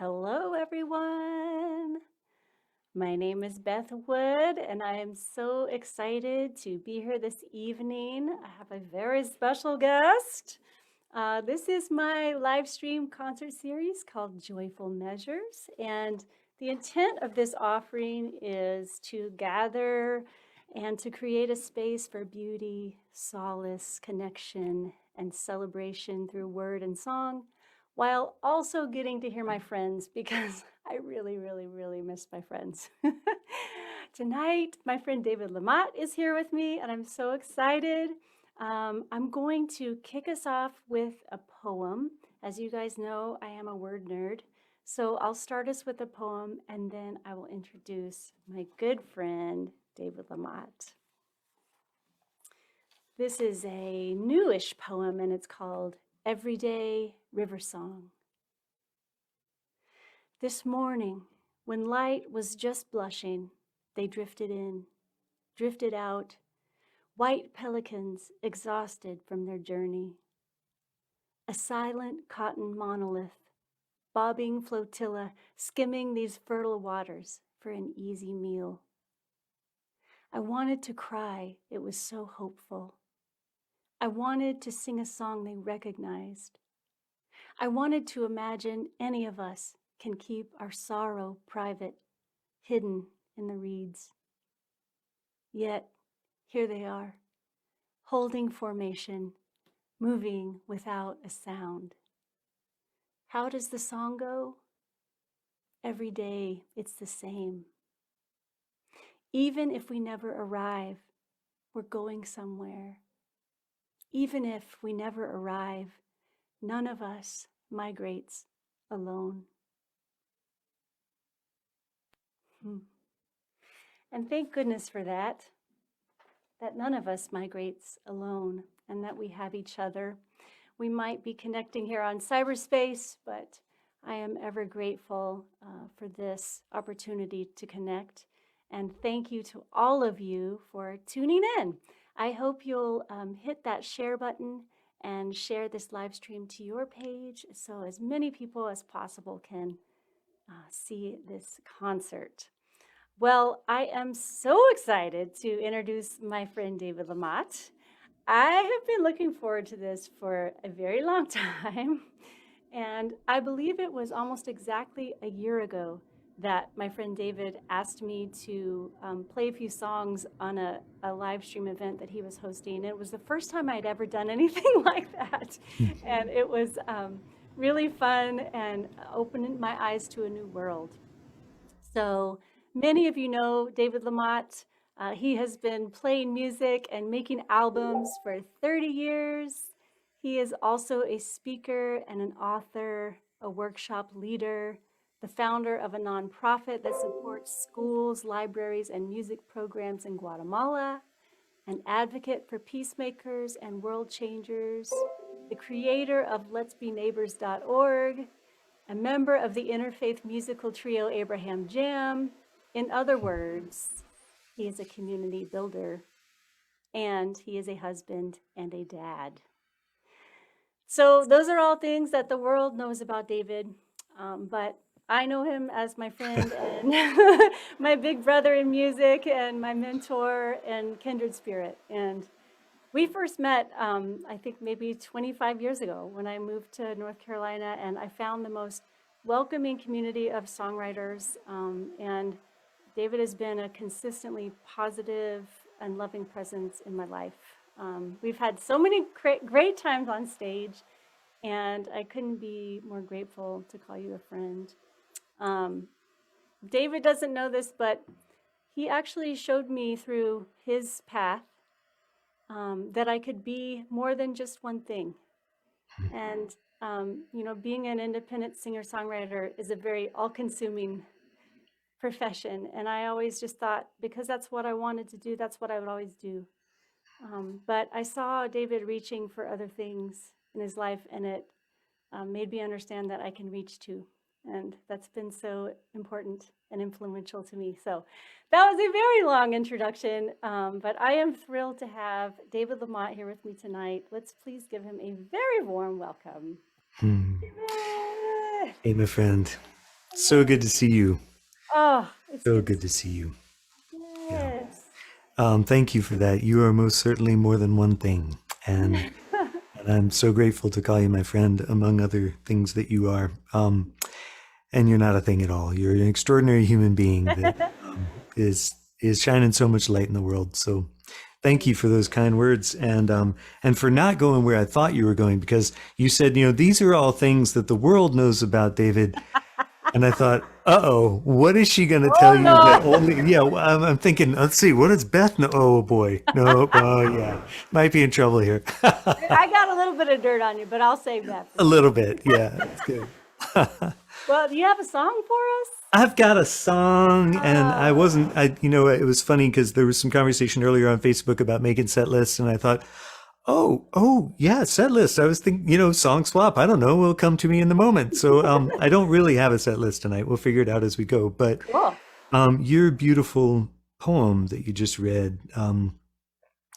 Hello, everyone. My name is Beth Wood, and I am so excited to be here this evening. I have a very special guest. This is my live stream concert series called Joyful Measures, and the intent of this offering is to gather and to create a space for beauty, solace, connection, and celebration through word and song, while also getting to hear my friends because I really, really, really miss my friends. Tonight, my friend David Lamott is here with me, and I'm so excited. I'm going to kick us off with a poem. As you guys know, I am a word nerd. So I'll start us with a poem, and then I will introduce my good friend, David Lamott. This is a newish poem, and it's called Everyday River Song. This morning, when light was just blushing, they drifted in, drifted out, white pelicans exhausted from their journey. A silent cotton monolith, bobbing flotilla skimming these fertile waters for an easy meal. I wanted to cry, it was so hopeful. I wanted to sing a song they recognized. I wanted to imagine any of us can keep our sorrow private, hidden in the reeds. Yet, here they are, holding formation, moving without a sound. How does the song go? Every day it's the same. Even if we never arrive, we're going somewhere. Even if we never arrive, none of us migrates alone. And thank goodness for that none of us migrates alone and that we have each other. We might be connecting here on cyberspace, but I am ever grateful for this opportunity to connect. And thank you to all of you for tuning in. I hope you'll hit that share button and share this live stream to your page so as many people as possible can see this concert. Well, I am so excited to introduce my friend David Lamott. I have been looking forward to this for a very long time, and I believe it was almost exactly a year ago that my friend David asked me to play a few songs on a live stream event that he was hosting. It was the first time I'd ever done anything like that, and it was really fun and opened my eyes to a new world. So many of you know David Lamotte. He has been playing music and making albums for 30 years. He is also a speaker and an author, a workshop leader, the founder of a nonprofit that supports schools, libraries, and music programs in Guatemala, an advocate for peacemakers and world changers, the creator of letsbeneighbors.org, a member of the interfaith musical trio Abraham Jam. In other words, he is a community builder, and he is a husband and a dad. So those are all things that the world knows about David, but I know him as my friend and my big brother in music and my mentor and kindred spirit. And we first met, I think maybe 25 years ago when I moved to North Carolina, and I found the most welcoming community of songwriters. And David has been a consistently positive and loving presence in my life. We've had so many great times on stage, and I couldn't be more grateful to call you a friend. David doesn't know this, but he actually showed me through his path that I could be more than just one thing. And, being an independent singer-songwriter is a very all-consuming profession. And I always just thought, because that's what I wanted to do, that's what I would always do. But I saw David reaching for other things in his life, and it made me understand that I can reach too. And that's been so important and influential to me. So that was a very long introduction, but I am thrilled to have David Lamott here with me tonight. Let's please give him a very warm welcome. Hey, my friend. So good to see you. Oh, it's So good. good to see you. Yeah. Yes. Thank you for that. You are most certainly more than one thing. And I'm so grateful to call you my friend, among other things that you are. And you're not a thing at all. You're an extraordinary human being that is shining so much light in the world. So thank you for those kind words, and for not going where I thought you were going, because you said, these are all things that the world knows about David. And I thought, uh-oh, what is she going to tell Oh you that no. only, I'm thinking, let's see, what does Beth know? Oh boy, no, oh yeah, might be in trouble here. I got a little bit of dirt on you, but I'll save that for A you. little bit, yeah, that's good. Well, do you have a song for us? I've got a song, and I Oh, wasn't, it was funny because there was some conversation earlier on Facebook about making set lists, and I thought, oh, yeah, set list. I was thinking, song swap. I don't know. Will come to me in the moment. So, I don't really have a set list tonight. We'll figure it out as we go. But, cool. your beautiful poem that you just read,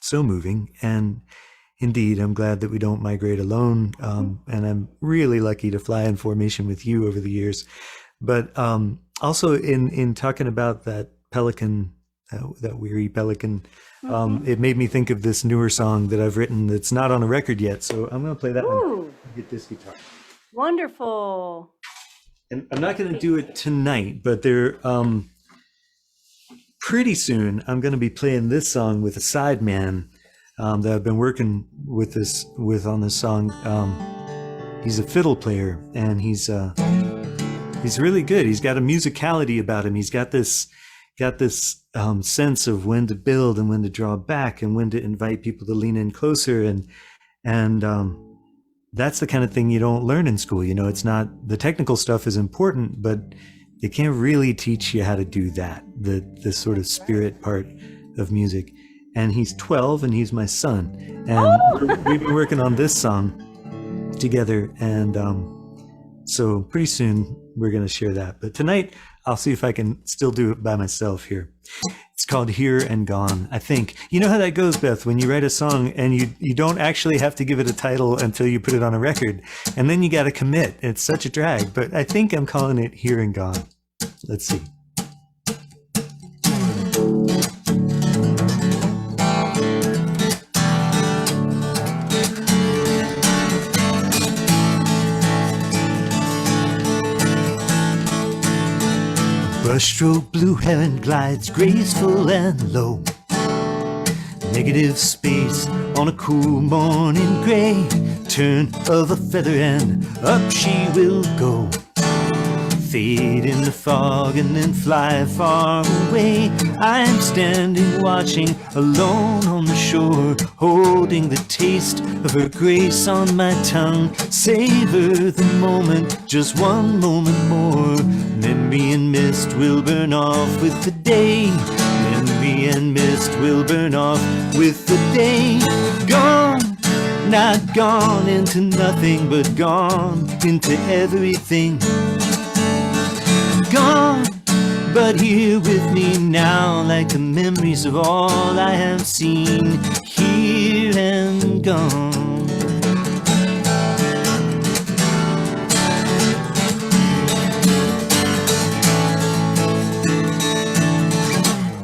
so moving. And indeed, I'm glad that we don't migrate alone. And I'm really lucky to fly in formation with you over the years. But, also in talking about that pelican, that weary pelican, it made me think of this newer song that I've written that's not on a record yet. So I'm going to play that one. Ooh, Get this guitar. wonderful. And I'm not going to do it tonight, but pretty soon I'm going to be playing this song with a sideman that I've been working with on this song. He's a fiddle player, and he's really good. He's got a musicality about him. He's got this sense of when to build and when to draw back and when to invite people to lean in closer, and that's the kind of thing you don't learn in school. It's not, the technical stuff is important, but they can't really teach you how to do that, the sort of spirit part of music. And he's 12 and he's my son, and we've been working on this song together, and so pretty soon we're going to share that. But tonight I'll see if I can still do it by myself here. It's called Here and Gone, I think. You know how that goes, Beth, when you write a song and you don't actually have to give it a title until you put it on a record, and then you got to commit. It's such a drag, but I think I'm calling it Here and Gone. Let's see. Brushstroke blue heron glides graceful and low. Negative space on a cool morning gray. Turn of a feather and up she will go. Fade in the fog and then fly far away. I'm standing watching alone on the shore, holding the taste of her grace on my tongue. Savor the moment, just one moment more. Memory and mist will burn off with the day. Memory and mist will burn off with the day. Gone, not gone into nothing, but gone into everything. Gone, but here with me now, like the memories of all I have seen. Here and gone.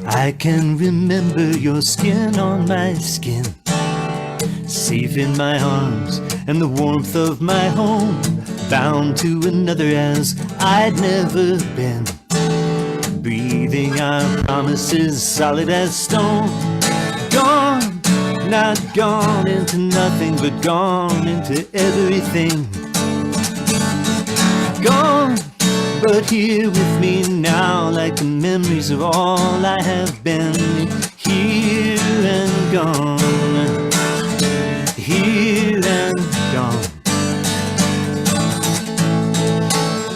I can remember your skin on my skin, safe in my arms and the warmth of my home, bound to another as I'd never been, breathing our promises solid as stone. Gone, not gone into nothing, but gone into everything. Gone, but here with me now, like the memories of all I have been. Here and gone, here and gone.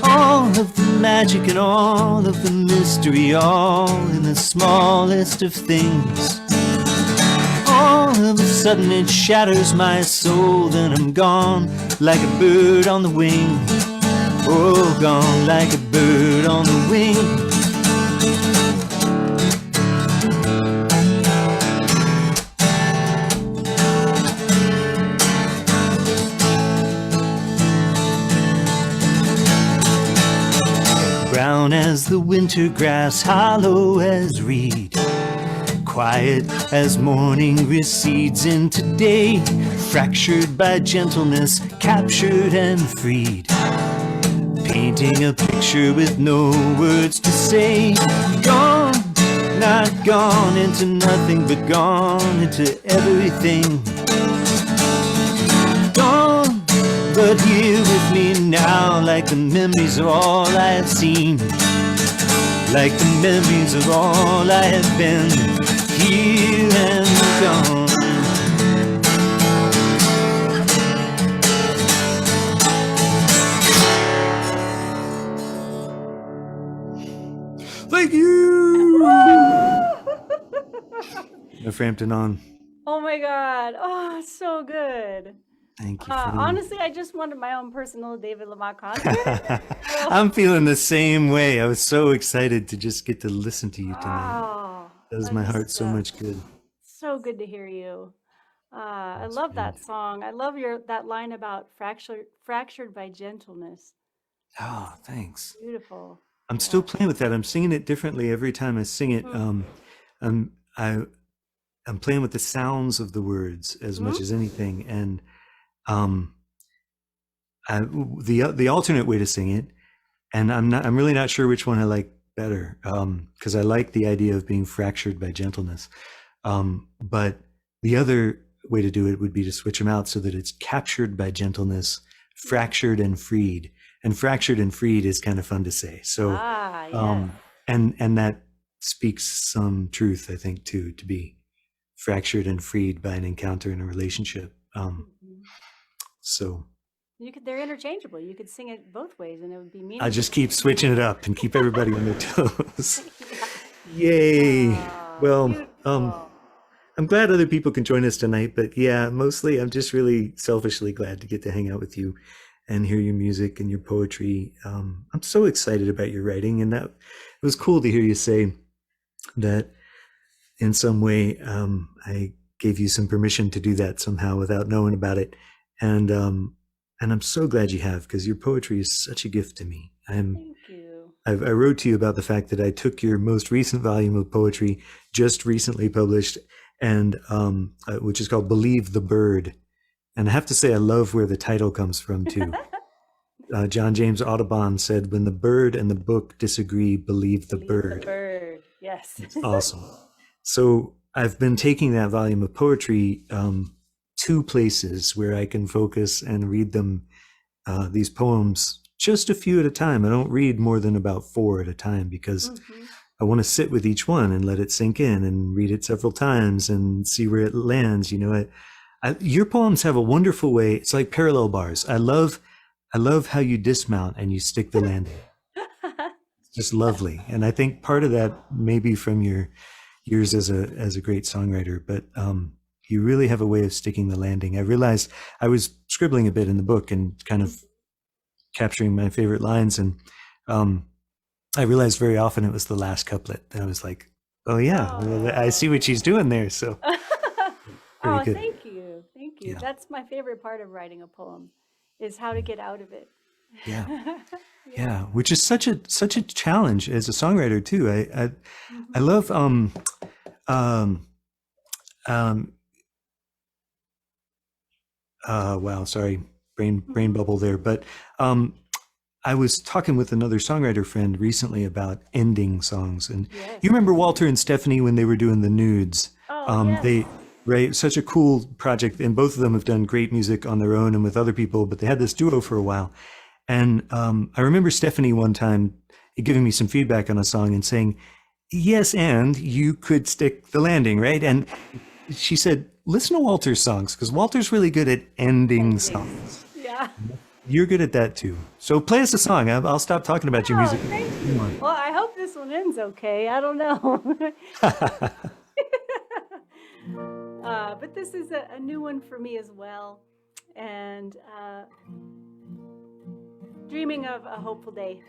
All of the magic and all of the mystery, all in the smallest of things. All of a sudden it shatters my soul, then I'm gone like a bird on the wing. Oh, gone like a bird on the wing. brown as the winter grass, hollow as reed, quiet as morning recedes into day, fractured by gentleness, captured and freed, painting a picture with no words to say. Gone, not gone into nothing, but gone into everything. Gone, but here with me now, like the memories of all I have seen, like the memories of all I have been, here and gone. Thank you! No Frampton on. Oh my God. Oh, so good. Thank you. Honestly, I just wanted my own personal David Lamotte concert. I'm feeling the same way. I was so excited to just get to listen to you tonight. Oh, That does my heart so much good. So good to hear you. I love that song. I love that line about fractured by gentleness. Oh, thanks. Beautiful. I'm still playing with that. I'm singing it differently every time I sing it. I'm playing with the sounds of the words as much as anything, and the alternate way to sing it, and I'm really not sure which one I like better, because I like the idea of being fractured by gentleness, but the other way to do it would be to switch them out so that it's captured by gentleness, fractured and freed. And fractured and freed is kind of fun to say. So, yes. and that speaks some truth, I think, too, to be fractured and freed by an encounter in a relationship. So they're interchangeable. You could sing it both ways, and it would be meaningful. I just keep switching it up and keep everybody on their toes. Yay! Well, beautiful. I'm glad other people can join us tonight, but yeah, mostly I'm just really selfishly glad to get to hang out with you and hear your music and your poetry. I'm so excited about your writing, and that it was cool to hear you say that in some way I gave you some permission to do that somehow without knowing about it, and I'm so glad you have, because your poetry is such a gift to me. Thank you. I wrote to you about the fact that I took your most recent volume of poetry, just recently published, and which is called "Believe the Bird." And I have to say, I love where the title comes from, too. John James Audubon said, "When the bird and the book disagree, believe the bird." The bird, yes. It's awesome. So I've been taking that volume of poetry to places where I can focus and read them, these poems, just a few at a time. I don't read more than about 4 at a time, because I want to sit with each one and let it sink in and read it several times and see where it lands. You know, your poems have a wonderful way. It's like parallel bars. I love how you dismount and you stick the landing. It's just lovely. And I think part of that may be from your years as a great songwriter, but you really have a way of sticking the landing. I realized I was scribbling a bit in the book and kind of capturing my favorite lines, and I realized very often it was the last couplet. And I was like, oh yeah, well, I see what she's doing there. So good. Good. Thank you. Yeah. That's my favorite part of writing a poem, is how to get out of it. Yeah, which is such a challenge as a songwriter too. I love wow, sorry, brain bubble there, but I was talking with another songwriter friend recently about ending songs, and you remember Walter and Stephanie when they were doing the Nudes? They such a cool project, and both of them have done great music on their own and with other people, but they had this duo for a while. And I remember Stephanie one time giving me some feedback on a song and saying, yes, and you could stick the landing, right? And she said, listen to Walter's songs, because Walter's really good at ending songs. Yeah. You're good at that too. So play us a song. I'll stop talking about your music. Thank you. Well, I hope this one ends okay. I don't know. But this is a new one for me as well. And dreaming of a hopeful day.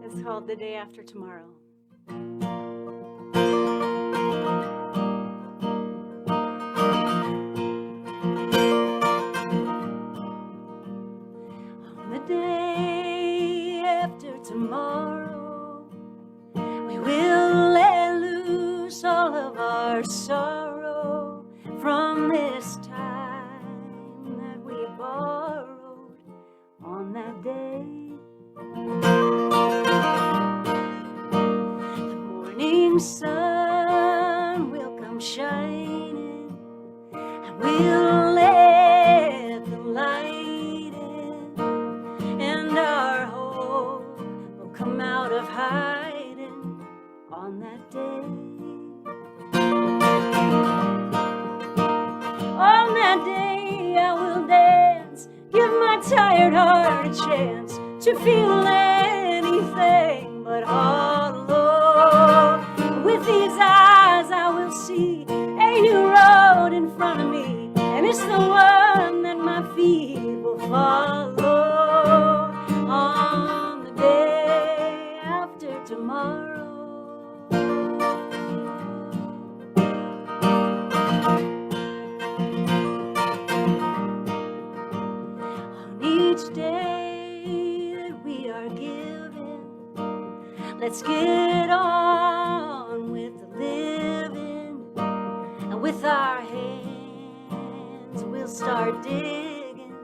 It's called The Day After Tomorrow. On the day after tomorrow, from this time that we borrowed on that day. The morning sun will come shining, and we'll let the light in, and our hope will come out of hiding on that day. On that day I will dance, give my tired heart a chance to feel anything but hollow. With these eyes I will see a new road in front of me, and it's the one that my feet will follow. On the day after tomorrow, each day that we are given, let's get on with the living, and with our hands we'll start digging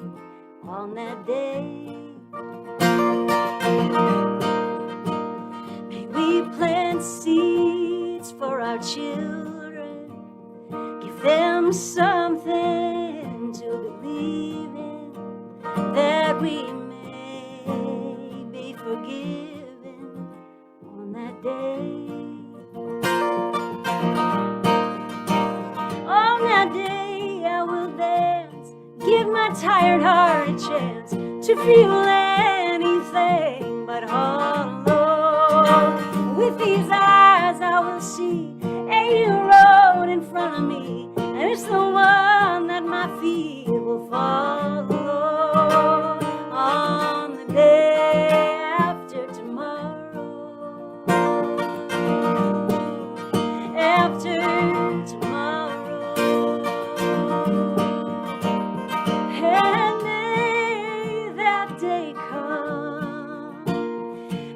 on that day. May we plant seeds for our children, give them something to believe in, that we may be forgiven on that day. On that day I will dance, give my tired heart a chance to feel anything but hollow. With these eyes I will see a new road in front of me, and it's the one that my feet will follow. On the day after tomorrow, after tomorrow, and may that day come,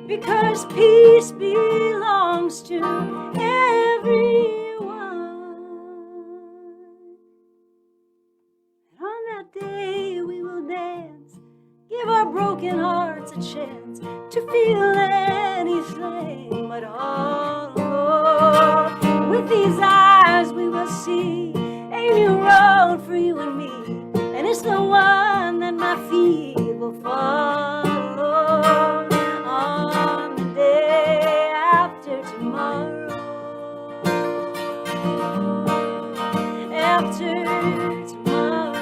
because peace belongs to everyone. And on that day we will dance, give our broken hearts a chance to feel anything but hollow. With these eyes we will see a new road for you and me, and it's the one that my feet will follow. On the day after tomorrow, after tomorrow.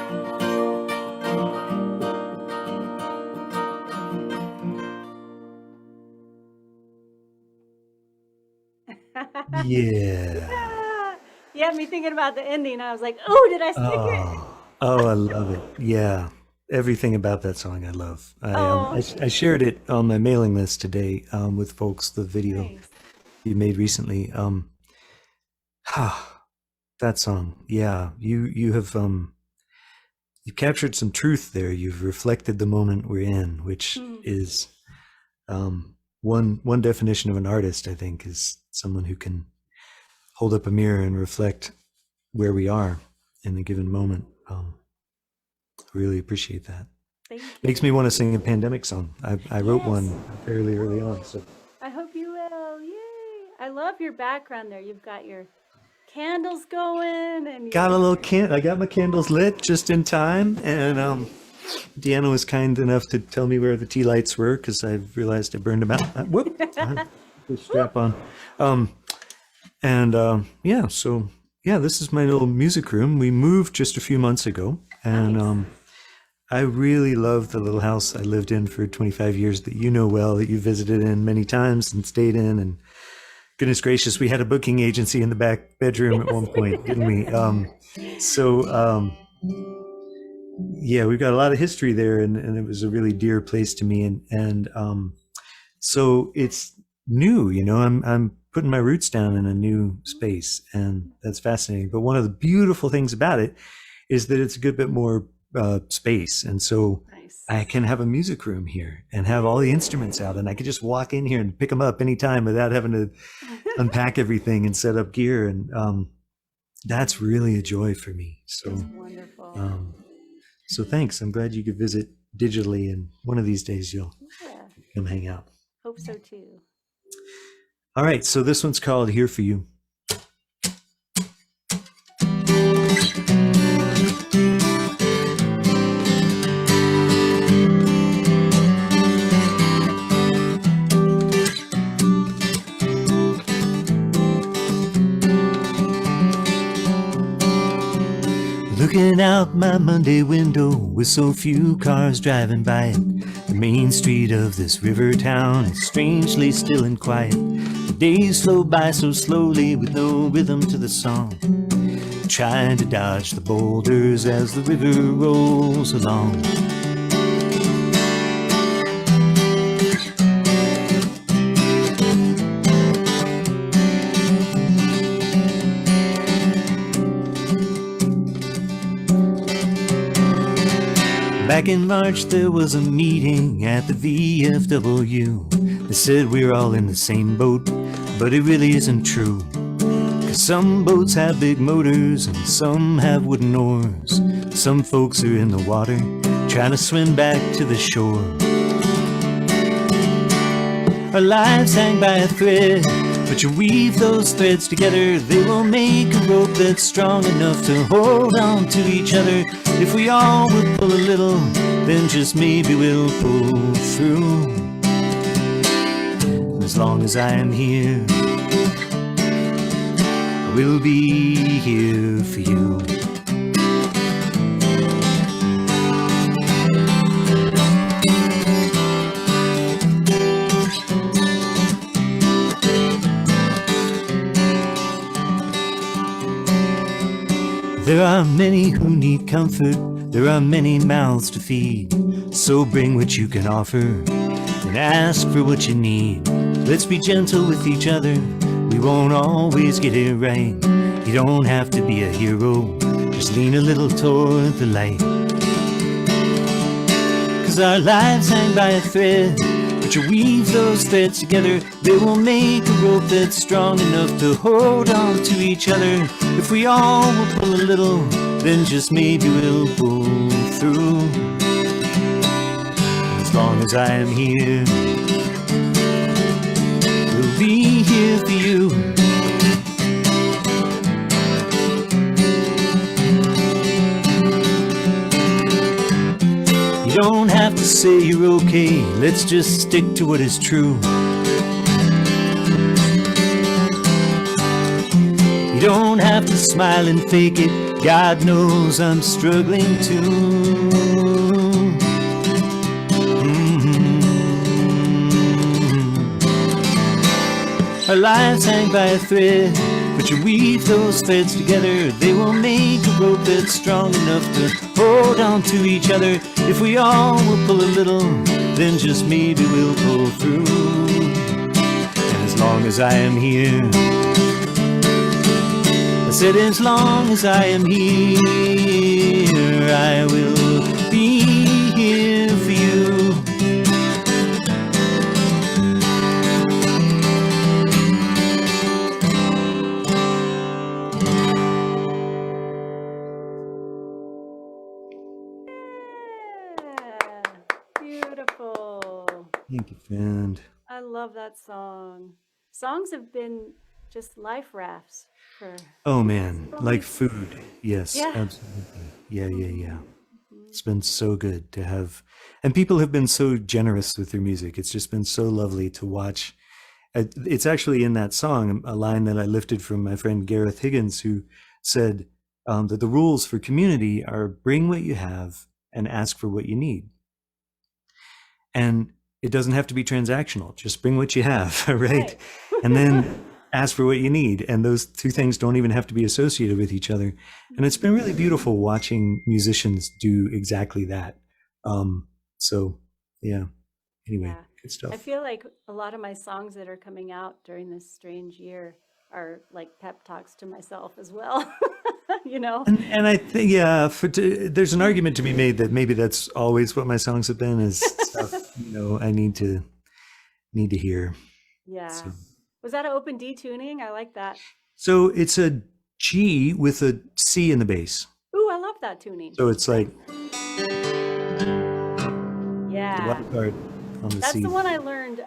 Yeah. You had me thinking about the ending. I was like, oh, did I stick it? Oh, I love it. Yeah. Everything about that song I love. I shared it on my mailing list today with folks, the video Nice. you made recently. That song. Yeah. You have you've captured some truth there. You've reflected the moment we're in, which is one definition of an artist, I think, is someone who can hold up a mirror and reflect where we are in a given moment. Really appreciate that. Thank you. Makes me want to sing a pandemic song. I wrote one fairly early on. So I hope you will. Yay. I love your background there. You've got your candles going and got a little I got my candles lit just in time, and Deanna was kind enough to tell me where the tea lights were because I realized I burned them out. Whoop! The strap on. Yeah, so yeah, this is my little music room. We moved just a few months ago, and I really love the little house I lived in for 25 years that you know well, that you visited in many times and stayed in. And goodness gracious, we had a booking agency in the back bedroom at one point, didn't we? Yeah, we've got a lot of history there, and it was a really dear place to me. And so it's new, you know, I'm putting my roots down in a new space, and that's fascinating. But one of the beautiful things about it is that it's a good bit more space, and so nice. I can have a music room here and have all the instruments out, and I could just walk in here and pick them up anytime without having to unpack everything and set up gear. And that's really a joy for me. So, It's wonderful. so thanks. I'm glad you could visit digitally, and one of these days you'll Yeah, come hang out. hope so too. All right, so this one's called Here for You. Looking out my Monday window with so few cars driving by it, the main street of this river town is strangely still and quiet. The days flow by so slowly with no rhythm to the song, trying to dodge the boulders as the river rolls along. Back in March there was a meeting at the VFW. They said we're all in the same boat, but it really isn't true. 'Cause some boats have big motors and some have wooden oars. Some folks are in the water trying to swim back to the shore. Our lives hang by a thread, but you weave those threads together, they will make a rope that's strong enough to hold on to each other. If we all would pull a little, then just maybe we'll pull through. As long as I am here, I will be here for you. There are many who need comfort, there are many mouths to feed. So bring what you can offer and ask for what you need. Let's be gentle with each other, we won't always get it right. You don't have to be a hero, just lean a little toward the light. 'Cause our lives hang by a thread, but you weave those threads together, they will make a rope that's strong enough to hold on to each other. If we all will pull a little, then just maybe we'll pull through. As long as I am here, we'll be here for you. You don't have to say you're okay, let's just stick to what is true. You don't have to smile and fake it, God knows I'm struggling too. Our lives hang by a thread, but you weave those threads together, they will make a rope that's strong enough to hold on to each other. If we all will pull a little, then just maybe we'll pull through. And as long as I am here, I said as long as I am here, I will be here for you. Beautiful. Thank you, friend. I love that song. Songs have been just life rafts for. Oh man, like food. Yes, Yeah. absolutely. Yeah. It's been so good to have, and people have been so generous with their music. It's just been so lovely to watch. It's actually in that song, a line that I lifted from my friend Gareth Higgins, who said that the rules for community are bring what you have and ask for what you need. And it doesn't have to be transactional. Just bring what you have, right? And then ask for what you need. And those two things don't even have to be associated with each other. And it's been really beautiful watching musicians do exactly that. So yeah, anyway, Yeah. good stuff. I feel like a lot of my songs that are coming out during this strange year are like pep talks to myself as well. You know? And I think, yeah, there's an argument to be made that maybe that's always what my songs have been, is stuff, I need to hear. Yeah. So, Was that an open D tuning? I like that. so it's a G with a C in the bass. Ooh, I love that tuning. So it's like the Yeah. wild card on the That's C. the one I learned,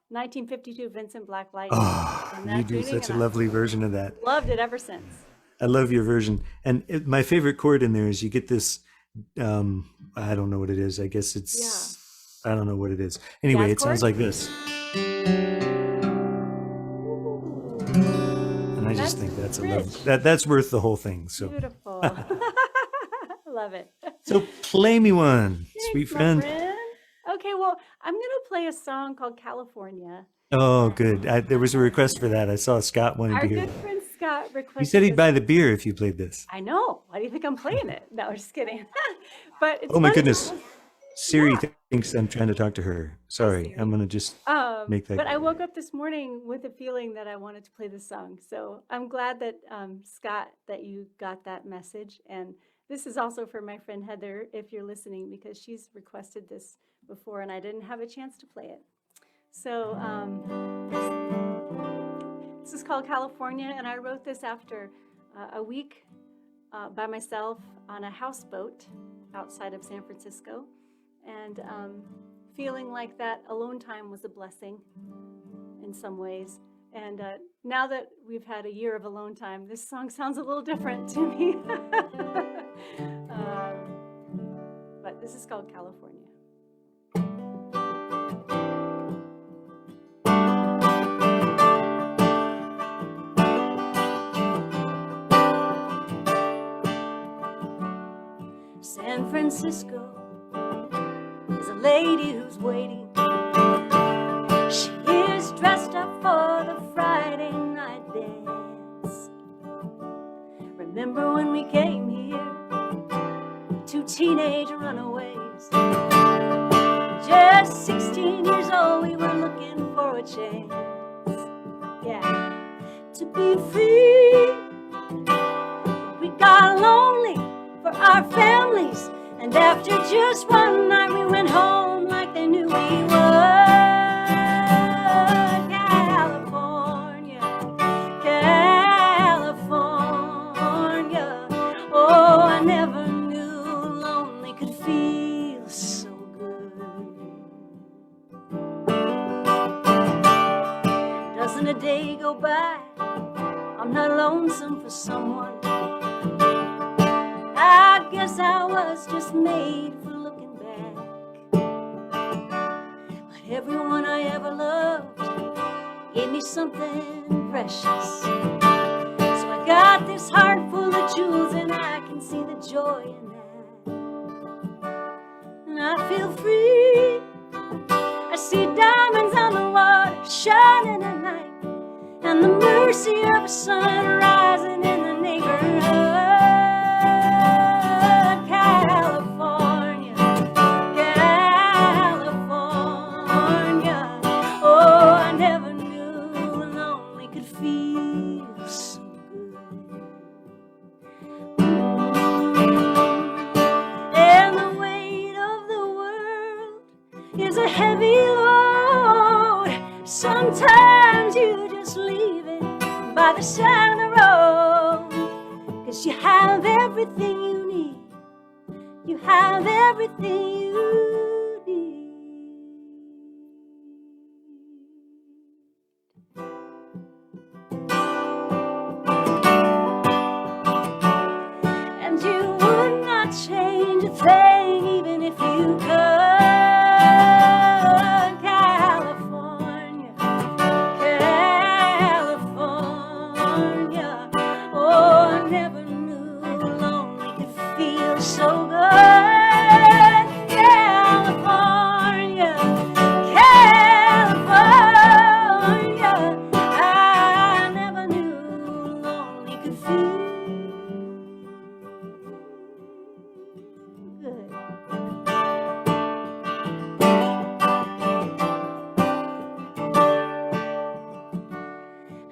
1952 Vincent Black Light. Oh, in you that do tuning, such a and I lovely version of that. loved it ever since. I love your version. And my favorite chord in there is you get this, I don't know what it is. I guess it's, I don't know what it is. Anyway, Jazz it sounds chord? like this. Ooh, And I just that's think that's a rich. that's worth the whole thing. So, Beautiful. Love it. so play me one, sweet Thanks, my friend. friend. Okay, well, I'm going to play a song called California. Oh, good. There was a request for that. I saw Scott wanted Our to hear good it. friend Scott requested He said he'd this. buy the beer if you played this. I know. Why do you think I'm playing it? No, just kidding. But it's Oh my funny goodness. because- Siri Yeah. thinks I'm trying to talk to her. Sorry, Siri. I'm going to just make that. But I woke up this morning with a feeling that I wanted to play this song. So I'm glad that, Scott, that you got that message. And this is also for my friend Heather, if you're listening, because she's requested this before and I didn't have a chance to play it. So this is called California, and I wrote this after a week by myself on a houseboat outside of San Francisco, and feeling like that alone time was a blessing in some ways. And now that we've had a year of alone time, this song sounds a little different to me. But this is called California. San Francisco is a lady who's waiting. She is dressed up for the Friday night dance. Remember when we came here, two teenage runaways, just 16 years old, we were looking for a chance, yeah, to be free. We got lonely for our families, and after just one night we went home like they knew we would. California, California, oh, I never knew lonely could feel so good. Doesn't a day go by I'm not lonesome for someone? I guess I was just made for looking back. But everyone I ever loved gave me something precious. So I got this heart full of jewels, and I can see the joy in that. And I feel free. I see diamonds on the water shining at night, and the mercy of a sun rising in the neighborhood. California, California, oh, I never knew lonely could feel so good. And the weight of the world is a heavy load. Sometimes you just leave it by the side of the road, 'cause you have everything you need. You have everything you need. And you would not change a thing even if you could. California, California, oh, I never knew lonely could feel so good. California, California, I never knew lonely could feel good.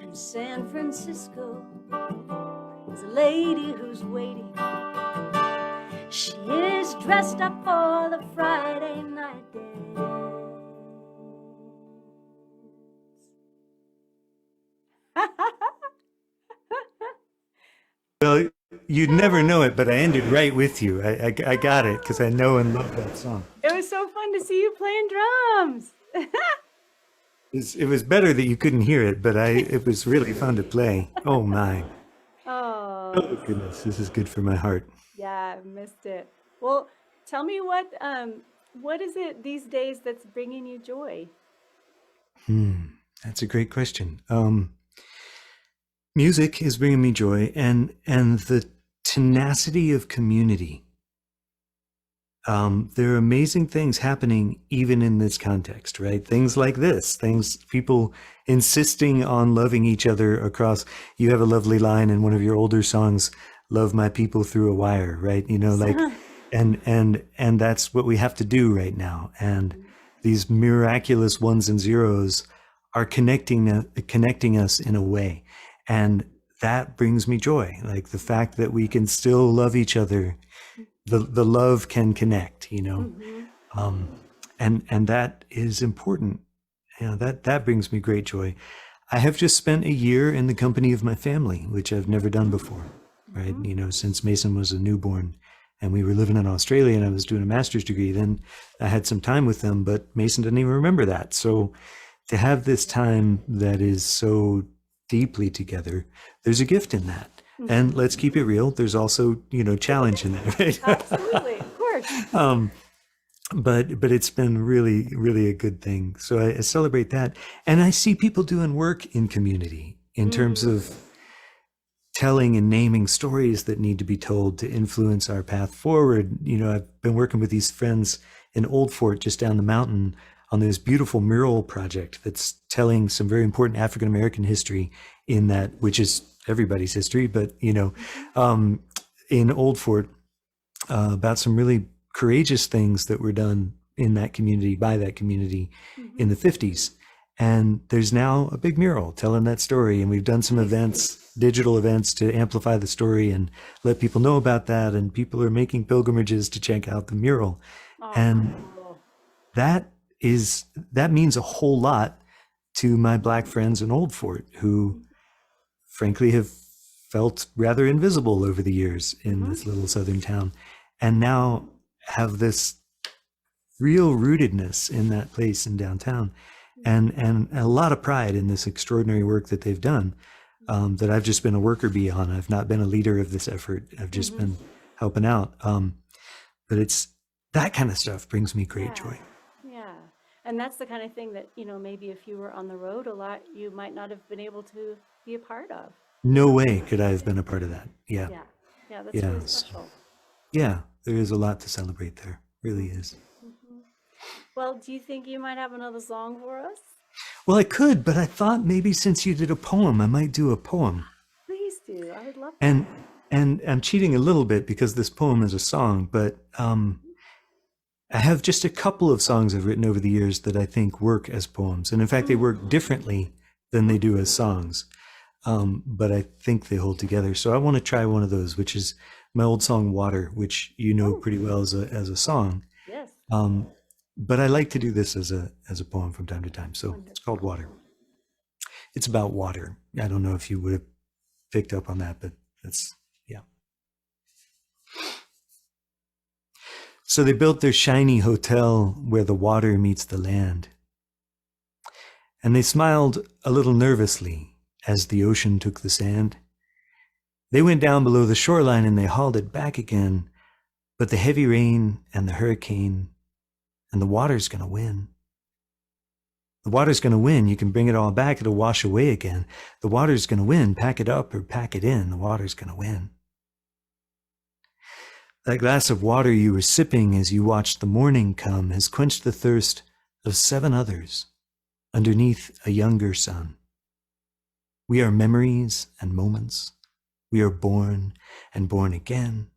And San Francisco is a lady who's waiting. She is dressed up for the Friday night dance. you'd never know it, but I ended right with you. I got it because I know and love that song. It was so fun to see you playing drums. It was better that you couldn't hear it, but it was really fun to play. Oh my. Oh, Oh goodness, this is good for my heart. yeah, I missed it. Well, tell me what is it these days that's bringing you joy? That's a great question. Music is bringing me joy, and the tenacity of community. There are amazing things happening even in this context, right? Things like this, people insisting on loving each other across. You have a lovely line in one of your older songs, "Love my people through a wire," right? You know, like, and that's what we have to do right now. And these miraculous ones and zeros are connecting us in a way, and that brings me joy. Like the fact that we can still love each other, the love can connect, you know, and that is important. You know, that brings me great joy. I have just spent a year in the company of my family, which I've never done before, right? You know, since Mason was a newborn and we were living in Australia and I was doing a master's degree, then I had some time with them, but Mason didn't even remember that. So to have this time that is so deeply together, there's a gift in that. And let's keep it real. There's also, you know, challenge in that, right? Absolutely, of course. But it's been really, really a good thing. So I celebrate that. And I see people doing work in community in terms of telling and naming stories that need to be told to influence our path forward. You know, I've been working with these friends in Old Fort just down the mountain on this beautiful mural project that's telling some very important African American history in that, which is everybody's history, but you know, in Old Fort, about some really courageous things that were done in that community by that community in the 50s. And there's now a big mural telling that story, and we've done some events, digital events, to amplify the story and let people know about that. And people are making pilgrimages to check out the mural, and that means a whole lot to my Black friends in Old Fort, who frankly have felt rather invisible over the years in this little southern town, and now have this real rootedness in that place in downtown, and a lot of pride in this extraordinary work that they've done, that I've just been a worker bee on. I've not been a leader of this effort. I've just been helping out. But it's that kind of stuff brings me great joy. Yeah. And that's the kind of thing that, you know, maybe if you were on the road a lot, you might not have been able to be a part of. No way could I have been a part of that. Yeah. Yeah, that's really special. Yeah, there is a lot to celebrate there. Really is. Well, do you think you might have another song for us? Well, I could, but I thought maybe since you did a poem, I might do a poem. Please do. I would love that. And I'm cheating a little bit because this poem is a song, but I have just a couple of songs I've written over the years that I think work as poems. And in fact, they work differently than they do as songs. But I think they hold together. So I want to try one of those, which is my old song, Water, which you know pretty well as a song. Yes. But I like to do this as a poem from time to time. So it's called Water. It's about water. I don't know if you would have picked up on that, but that's, yeah. So they built their shiny hotel where the water meets the land. And they smiled a little nervously as the ocean took the sand. They went down below the shoreline and they hauled it back again. But the heavy rain and the hurricane and the water's gonna win. The water's gonna win. You can bring it all back, it'll wash away again. The water's gonna win. Pack it up or pack it in. The water's gonna win. That glass of water you were sipping as you watched the morning come has quenched the thirst of 7 others underneath a younger sun. We are memories and moments. We are born and born again.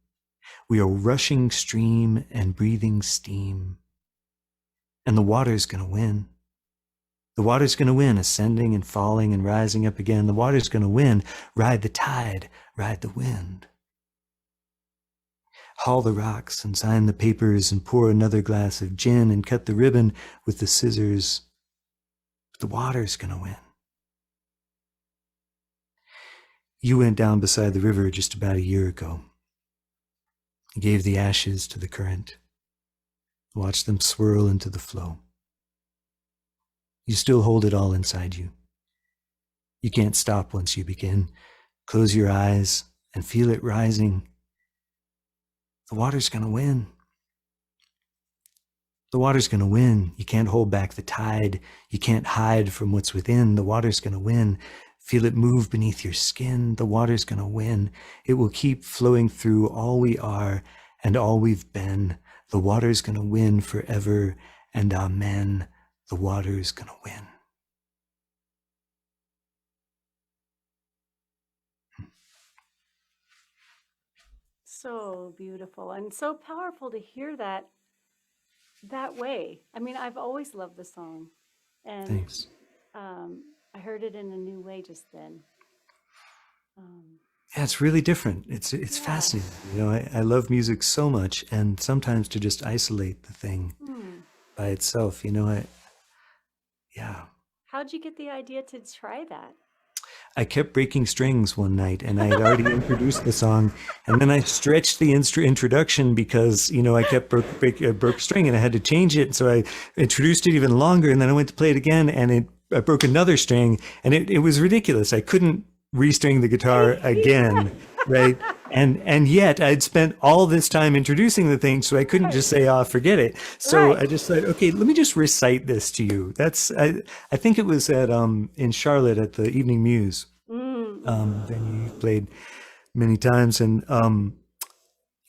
We are rushing stream and breathing steam. And the water's gonna win. The water's gonna win, ascending and falling and rising up again. The water's gonna win. Ride the tide, ride the wind. Haul the rocks and sign the papers and pour another glass of gin and cut the ribbon with the scissors. But the water's gonna win. You went down beside the river just about a year ago. You gave the ashes to the current. Watch them swirl into the flow. You still hold it all inside you. You can't stop once you begin. Close your eyes and feel it rising. The water's gonna win. The water's gonna win. You can't hold back the tide. You can't hide from what's within. The water's gonna win. Feel it move beneath your skin. The water's gonna win. It will keep flowing through all we are and all we've been. The water's gonna win forever, and amen. The water's gonna win. So beautiful and so powerful to hear that way. I mean, I've always loved the song, and Thanks. I heard it in a new way just then. Yeah, it's really different. It's Yeah. fascinating. You know, I love music so much, and sometimes to just isolate the thing by itself, you know, yeah. How'd you get the idea to try that? I kept breaking strings one night, and I had already introduced the song, and then I stretched the introduction because, you know, I kept broke a string, and I had to change it. So I introduced it even longer, and then I went to play it again, and I broke another string, and it was ridiculous. I couldn't restring the guitar again, right? And yet I'd spent all this time introducing the thing, so I couldn't just say, "Oh, forget it." So Right. I just said, "Okay, let me just recite this to you." I think it was at in Charlotte at the Evening Muse venue you've played many times, and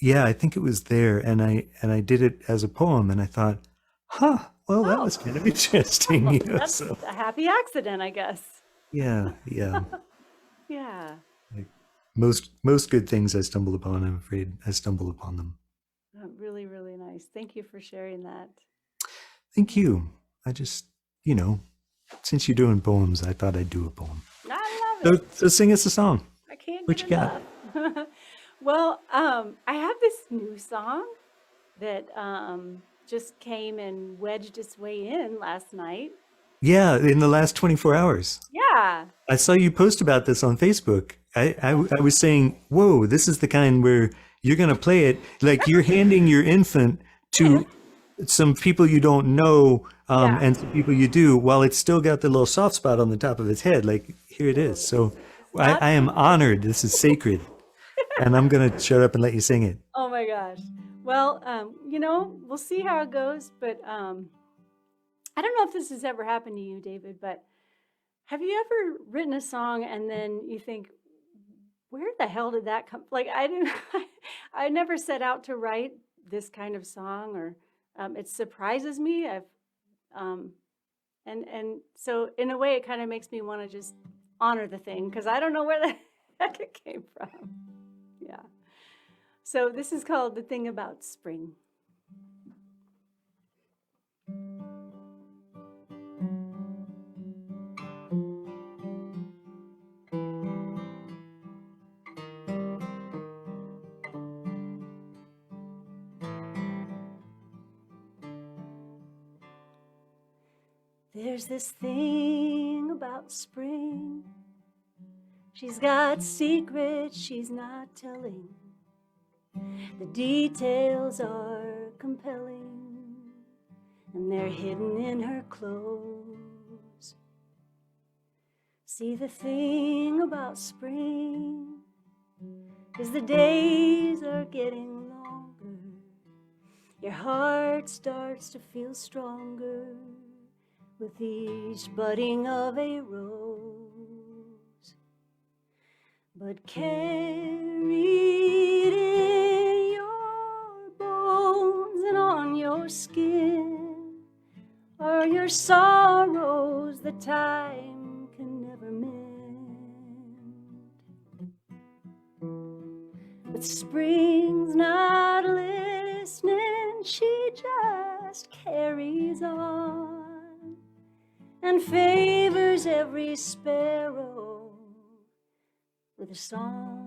yeah, I think it was there, and I did it as a poem, and I thought, "Huh, well, that was kind of interesting." You know, That's so a happy accident, I guess. yeah. Yeah. Like most good things I stumble upon, I'm afraid I stumble upon them. Really, really nice. Thank you for sharing that. Thank you. I just, you know, since you're doing poems, I thought I'd do a poem. I love it. So sing us a song. I can't What get you got? enough. Well, I have this new song that just came and wedged its way in last night. Yeah, in the last 24 hours. Yeah. I saw you post about this on Facebook. I was saying, whoa, this is the kind where you're going to play it like you're handing your infant to some people you don't know Yeah. and some people you do, while it's still got the little soft spot on the top of its head. Like, here it is. So not I am secret. honored. This is sacred. And I'm going to shut up and let you sing it. Oh my gosh. Well, you know, we'll see how it goes, but I don't know if this has ever happened to you, David, but have you ever written a song and then you think, where the hell did that come? Like I didn't, I never set out to write this kind of song, or it surprises me. Um, and so in a way, it kind of makes me want to just honor the thing because I don't know where the heck it came from. Yeah. So this is called The Thing About Spring. There's this thing about spring. She's got secrets she's not telling. The details are compelling, and they're hidden in her clothes. See, the thing about spring is the days are getting longer. Your heart starts to feel stronger with each budding of a rose. But carried in your bones and on your skin are your sorrows that time can never mend. But spring's not listening, she just carries on and favors every sparrow with a song.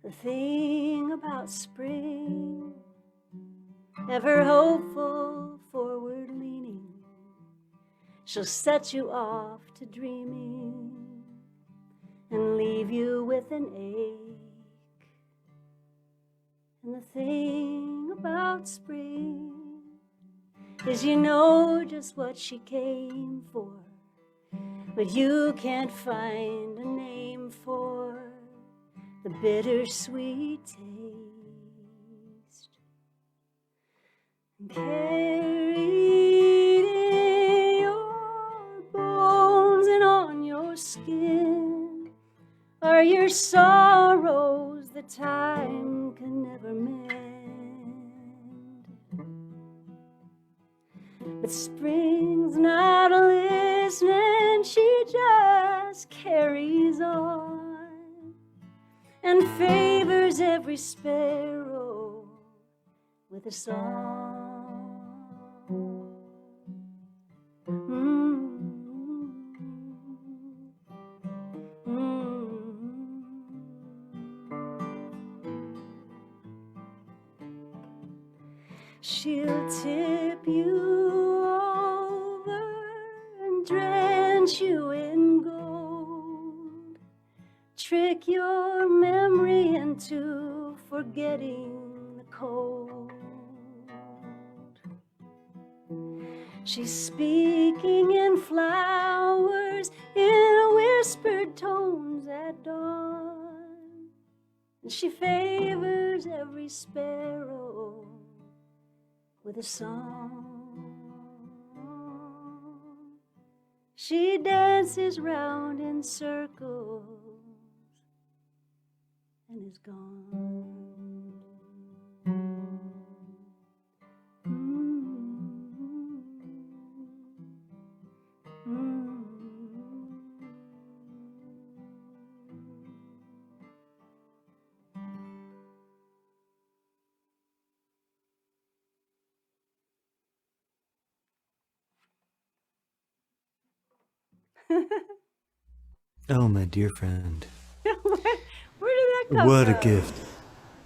The thing about spring ever hopeful, forward leaning. She'll set you off to dreaming and leave you with an ache. And the thing about spring is you know just what she came for, but you can't find a name for the bittersweet taste. And carried in your bones and on your skin are your sorrows that time can never mend. But spring's not listening, she just carries on and favors every sparrow with a song. She'll tip you over and drench you in gold, trick your memory into forgetting the cold. She's speaking in flowers, in whispered tones at dawn, and she favors every sparrow with a song. She dances round in circles and is gone. Oh, my dear friend. Where did that come What from? a gift.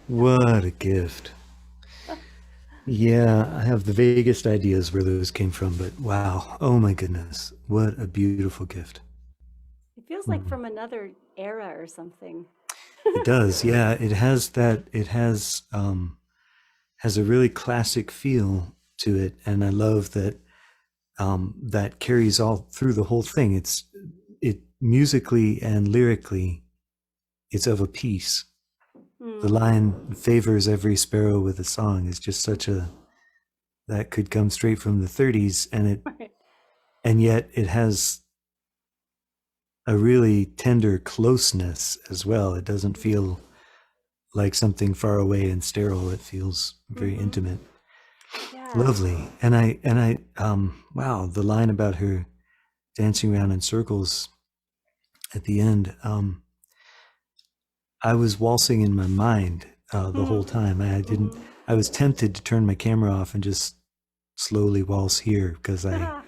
What a gift. Yeah, I have the vaguest ideas where those came from, but wow. Oh my goodness. What a beautiful gift. It feels like from another era or something. It does. Yeah, it has that, it has a really classic feel to it, and I love that that carries all through the whole thing. It musically and lyrically, it's of a piece. The line favors every sparrow with a song is just such a, that could come straight from the 30s, and yet it has a really tender closeness as well. It doesn't feel like something far away and sterile. It feels very intimate. Yeah. Lovely. And I wow, the line about her dancing around in circles at the end, I was waltzing in my mind the whole time. I was tempted to turn my camera off and just slowly waltz here because I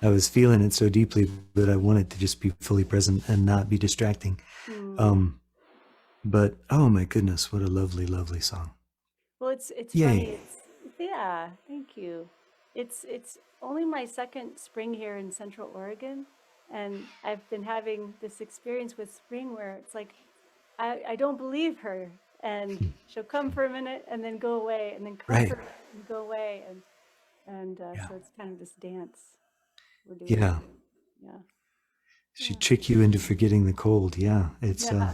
was feeling it so deeply, but I wanted to just be fully present and not be distracting. But oh my goodness, what a lovely, lovely song. Well, it's Yay. funny. Yeah, thank you. It's only my second spring here in Central Oregon, and I've been having this experience with spring where it's like I don't believe her, and she'll come for a minute and then go away, and then come Right. for a minute and go away, and Yeah. so it's kind of this dance we're doing. Yeah. Yeah. She'd trick you into forgetting the cold. Yeah. It's Yeah.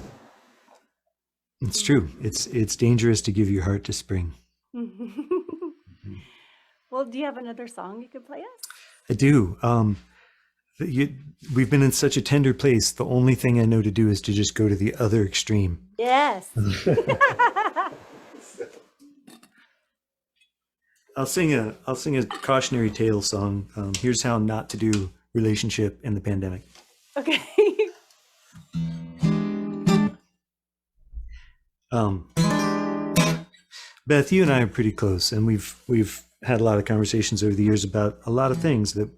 it's true. It's dangerous to give your heart to spring. Well, do you have another song you could play us? I do. We've been in such a tender place. The only thing I know to do is to just go to the other extreme. Yes. I'll sing a cautionary tale song. Here's how not to do relationship in the pandemic. Okay. Beth, you and I are pretty close, and we've had a lot of conversations over the years about a lot of things that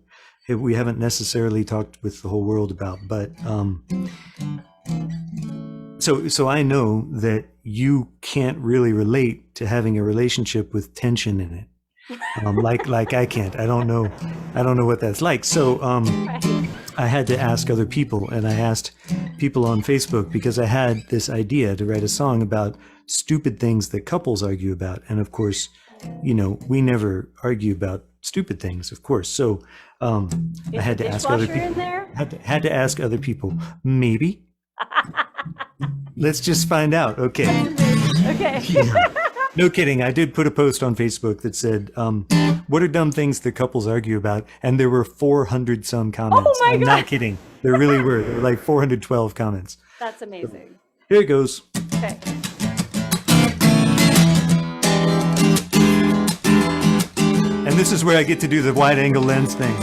we haven't necessarily talked with the whole world about. But so I know that you can't really relate to having a relationship with tension in it. like I can't. I don't know what that's like. So Right. I had to ask other people, and I asked people on Facebook because I had this idea to write a song about stupid things that couples argue about. And of course, we never argue about stupid things, of course. So I Is had the to ask other dishwasher in people. there? Had to ask other people. Maybe. Let's just find out. Okay. Okay. Yeah. No kidding. I did put a post on Facebook that said, what are dumb things that couples argue about? And there were 400 some comments. Oh my I'm God. not kidding. There really were. There were like 412 comments. That's amazing. Here it goes. Okay. And this is where I get to do the wide angle lens thing.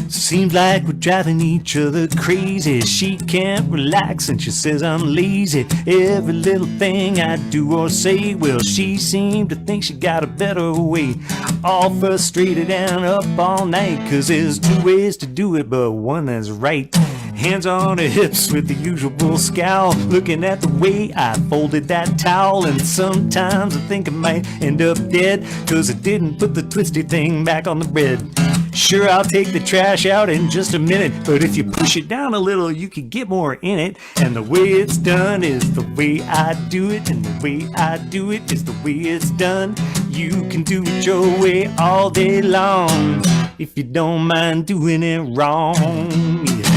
Seems like we're driving each other crazy. She can't relax and she says I'm lazy. Every little thing I do or say, well, she seemed to think she got a better way. All frustrated and up all night, 'cause there's two ways to do it, but one that's right. Hands on her hips with the usual scowl, looking at the way I folded that towel. And sometimes I think I might end up dead, 'cause I didn't put the twisty thing back on the bread. Sure, I'll take the trash out in just a minute, but if you push it down a little, you can get more in it. And the way it's done is the way I do it, and the way I do it is the way it's done. You can do it your way all day long, if you don't mind doing it wrong. Yeah.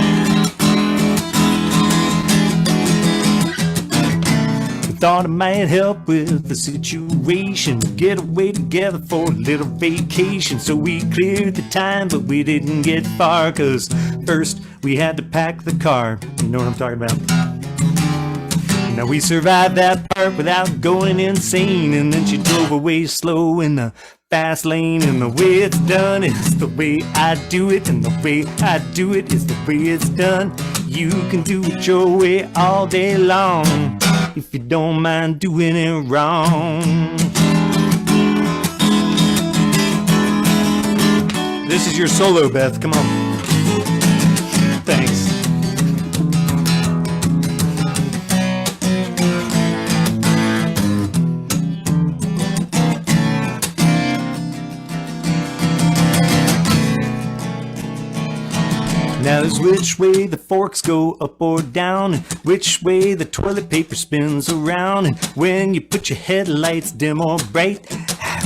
Thought it might help with the situation, get away together for a little vacation. So we cleared the time, but we didn't get far, 'cause first we had to pack the car. You know what I'm talking about? Now we survived that part without going insane, and then she drove away slow in the fast lane. And the way it's done is the way I do it, and the way I do it is the way it's done. You can do it your way all day long, if you don't mind doing it wrong. This is your solo, Beth. Come on. Thanks. Now there's which way the forks go, up or down, and which way the toilet paper spins around. And when you put your headlights dim or bright,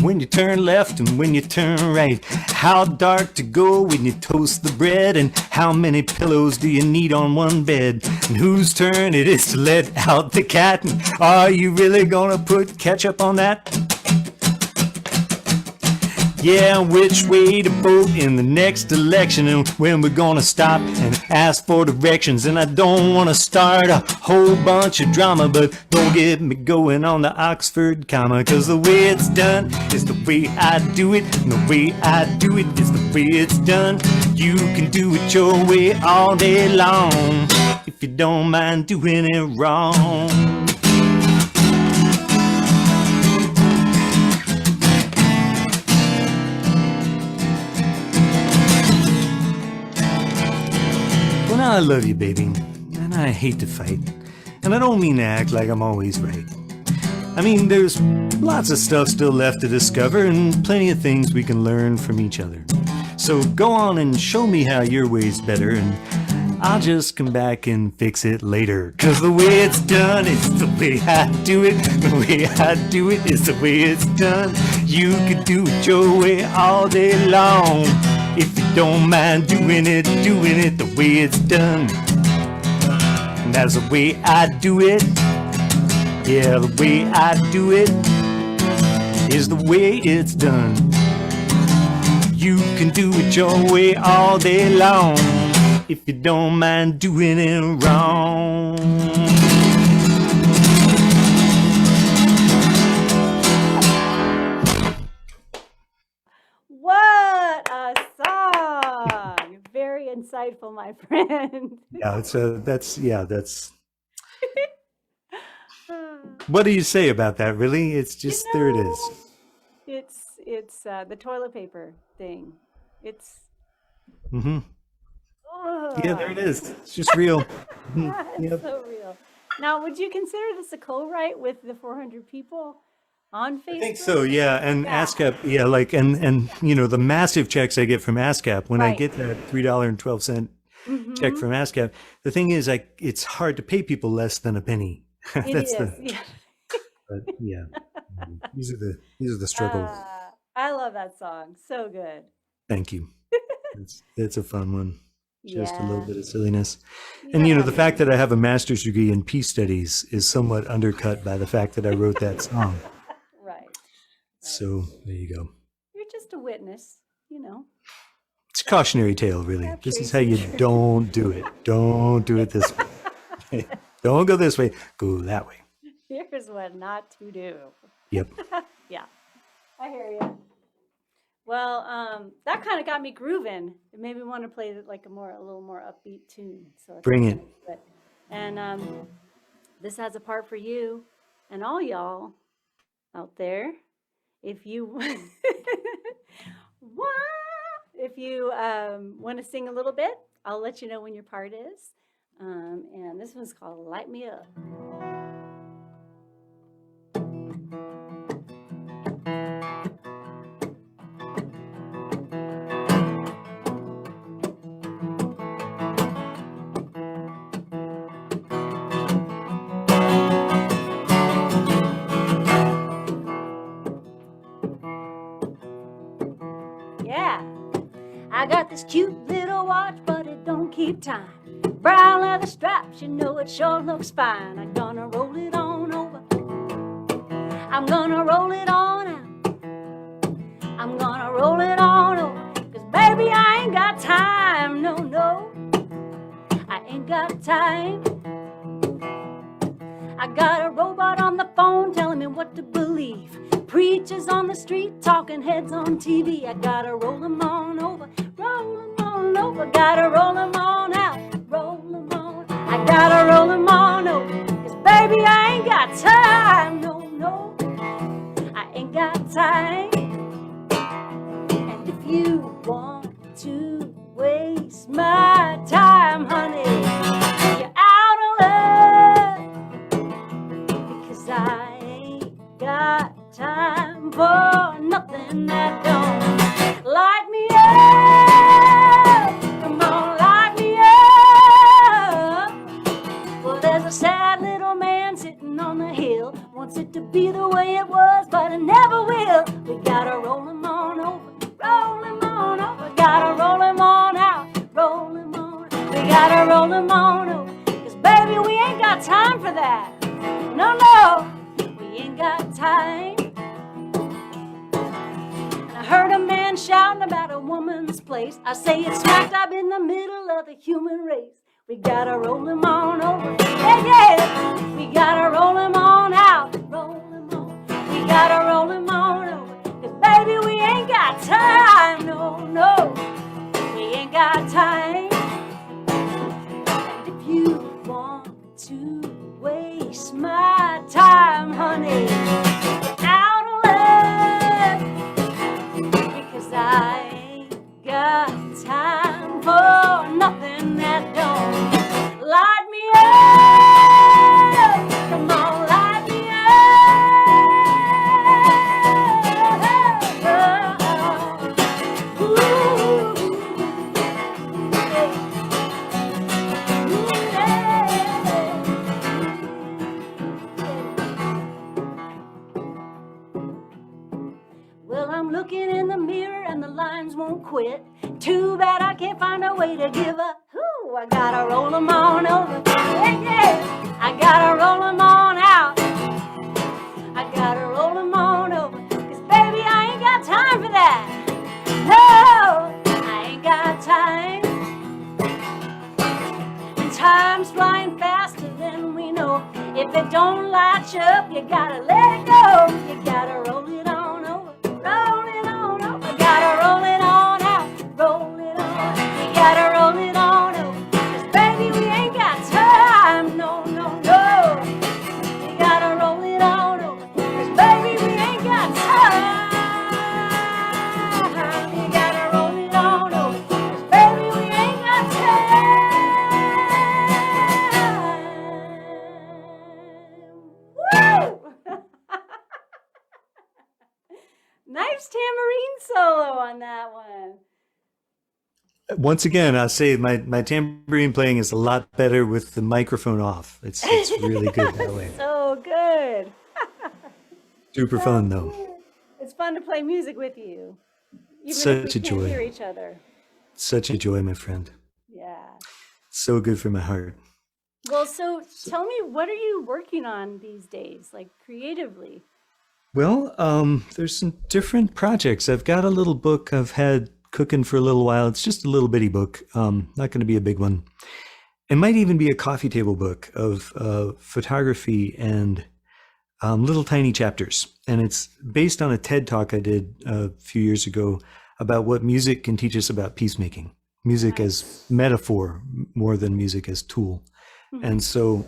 when you turn left and when you turn right, how dark to go when you toast the bread, and how many pillows do you need on one bed, and whose turn it is to let out the cat, and are you really gonna put ketchup on that? Yeah, which way to vote in the next election, and when we're gonna stop and ask for directions. And I don't wanna start a whole bunch of drama, but don't get me going on the Oxford comma, 'cause the way it's done is the way I do it, and the way I do it is the way it's done. You can do it your way all day long, if you don't mind doing it wrong. I love you, baby, and I hate to fight, and I don't mean to act like I'm always right. I mean, there's lots of stuff still left to discover, and plenty of things we can learn from each other. So go on and show me how your way's better, and I'll just come back and fix it later. 'Cause the way it's done is the way I do it, the way I do it is the way it's done. You could do it your way all day long, if you don't mind doing it the way it's done. And that's the way I do it. Yeah, the way I do it is the way it's done. You can do it your way all day long, if you don't mind doing it wrong. What a song! Very insightful, my friend. Yeah, that's. What do you say about that? Really, it's just there it is. It's the toilet paper thing. It's Yeah, there it is. It's just real. It's Yep. so real. Now, would you consider this a co-write with the 400 people on I think Facebook? so, yeah. And Yeah. ASCAP, yeah, like, and you know, the massive checks I get from ASCAP, when I Right. get that $3.12 check from ASCAP, the thing is, it's hard to pay people less than a penny. It That's is. the, Yeah. but yeah, these are the struggles. I love that song. So good. Thank you. It's a fun one. Just a little Yeah. bit of silliness. And you know, the fact that I have a master's degree in peace studies is somewhat undercut by the fact that I wrote that song. Right. So there you go. You're just a witness, you know. It's a cautionary tale, really. Yeah, This is Tracy. how you don't do it. Don't do it this way. Don't go this way. Go that way. Here's what not to do. Yep. Yeah, I hear you. Well, that kind of got me grooving. It made me want to play like a little more upbeat tune. So I Bring think it. that's good. And this has a part for you and all y'all out there. If you if you want to sing a little bit, I'll let you know when your part is. And this one's called "Light Me Up." Yeah, I got this cute little watch, but it don't keep time. Brown leather straps, you know it sure looks fine. I'm gonna roll it on over. I'm gonna roll it on out. I'm gonna roll it on over. 'Cause baby, I ain't got time. No, no, I ain't got time. I got a robot on the phone telling me what to believe. Preachers on the street, talking heads on TV. I gotta roll them on over, roll them on over. Gotta roll them on out, roll them on. I gotta roll them on over, 'cause baby, I ain't got time. No, no, I ain't got time. And if you want to waste my time, honey, you're out of luck, because I ain't got time for nothing that don't light me up. Come on, light me up. Well, there's a sad little man sitting on the hill, wants it to be the way it was, but it never will. We gotta roll him on over, roll him on over. Gotta roll him on out, roll him on. We gotta roll him on over, 'cause baby, we ain't got time for that. No, no, we ain't got time. I heard a man shouting about a woman's place. I say it's smack dab in the middle of the human race. We gotta roll him on over, yeah, yeah. We gotta roll him on out, roll him on. We gotta roll him on over, 'cause baby, we ain't got time. No, no, we ain't got time. And if you want to waste my time, honey, you're out of luck, because I ain't got time for nothing that don't light me up. Come on, light me up. Ooh, well, I'm looking in the mirror and the lines won't quit. Too bad I can't find a way to give up. Ooh, I gotta roll them on over. Yeah, yeah. I gotta roll them on out. I gotta roll them on over. 'Cause baby, I ain't got time for that. No, I ain't got time. And time's flying faster than we know. If it don't light you up, you gotta let it go. You gotta roll it on over, roll it on over. Gotta roll it on out, roll it on. You gotta roll it on over, 'cause baby, we ain't got time. No, no, no. You gotta roll it on over, 'cause baby, we ain't got time. You gotta roll it on over, 'cause baby, we ain't got time. tambourine solo on that one. Once again, I'll say my tambourine playing is a lot better with the microphone off. It's really good that way. So good. Super fun though. It's fun to play music with you, even Such a if we can't joy. hear each other. Such a joy, my friend. Yeah. So good for my heart. Well, so tell me, what are you working on these days, like creatively? Well, there's some different projects. I've got a little book I've had cooking for a little while. It's just a little bitty book, not going to be a big one. It might even be a coffee table book of photography and little tiny chapters. And it's based on a TED talk I did a few years ago about what music can teach us about peacemaking. Music as metaphor more than music as tool. And so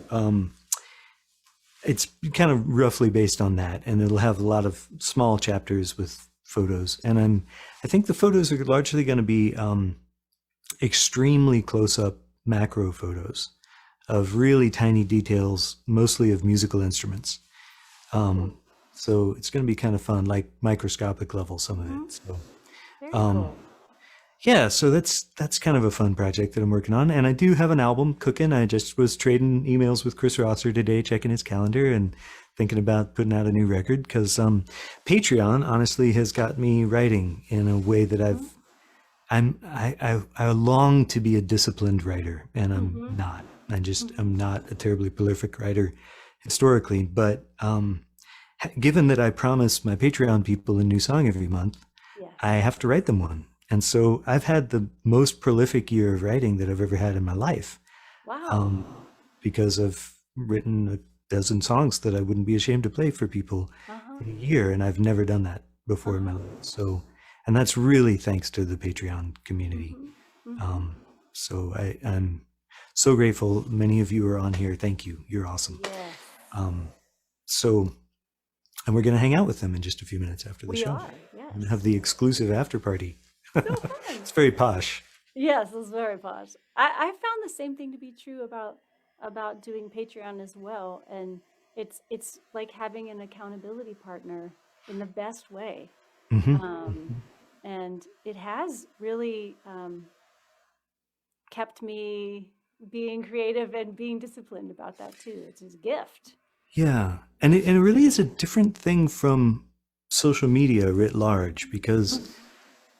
it's kind of roughly based on that, and it'll have a lot of small chapters with photos. And I think the photos are largely going to be extremely close-up macro photos of really tiny details, mostly of musical instruments. So it's going to be kind of fun, like microscopic level, some of it. So Very cool. yeah, so that's kind of a fun project that I'm working on. And I do have an album cooking. I just was trading emails with Chris Rosser today, checking his calendar and thinking about putting out a new record, because Patreon honestly has got me writing in a way that I long to be a disciplined writer, and I'm not. I'm not a terribly prolific writer historically, but given that I promise my Patreon people a new song every month, Yeah. I have to write them one. And so I've had the most prolific year of writing that I've ever had in my life, Wow. because I've written a dozen songs that I wouldn't be ashamed to play for people in a year, and I've never done that before in my life. So, and that's really thanks to the Patreon community. So I'm so grateful. Many of you are on here. Thank you. You're awesome. Yes. So, and we're going to hang out with them in just a few minutes after the We show. are. Yes. And have the exclusive after party. So fun. It's very posh. Yes, it's very posh. I found the same thing to be true about doing Patreon as well, and it's like having an accountability partner in the best way. And it has really kept me being creative and being disciplined about that too. It's a gift. Yeah. And it really is a different thing from social media writ large, because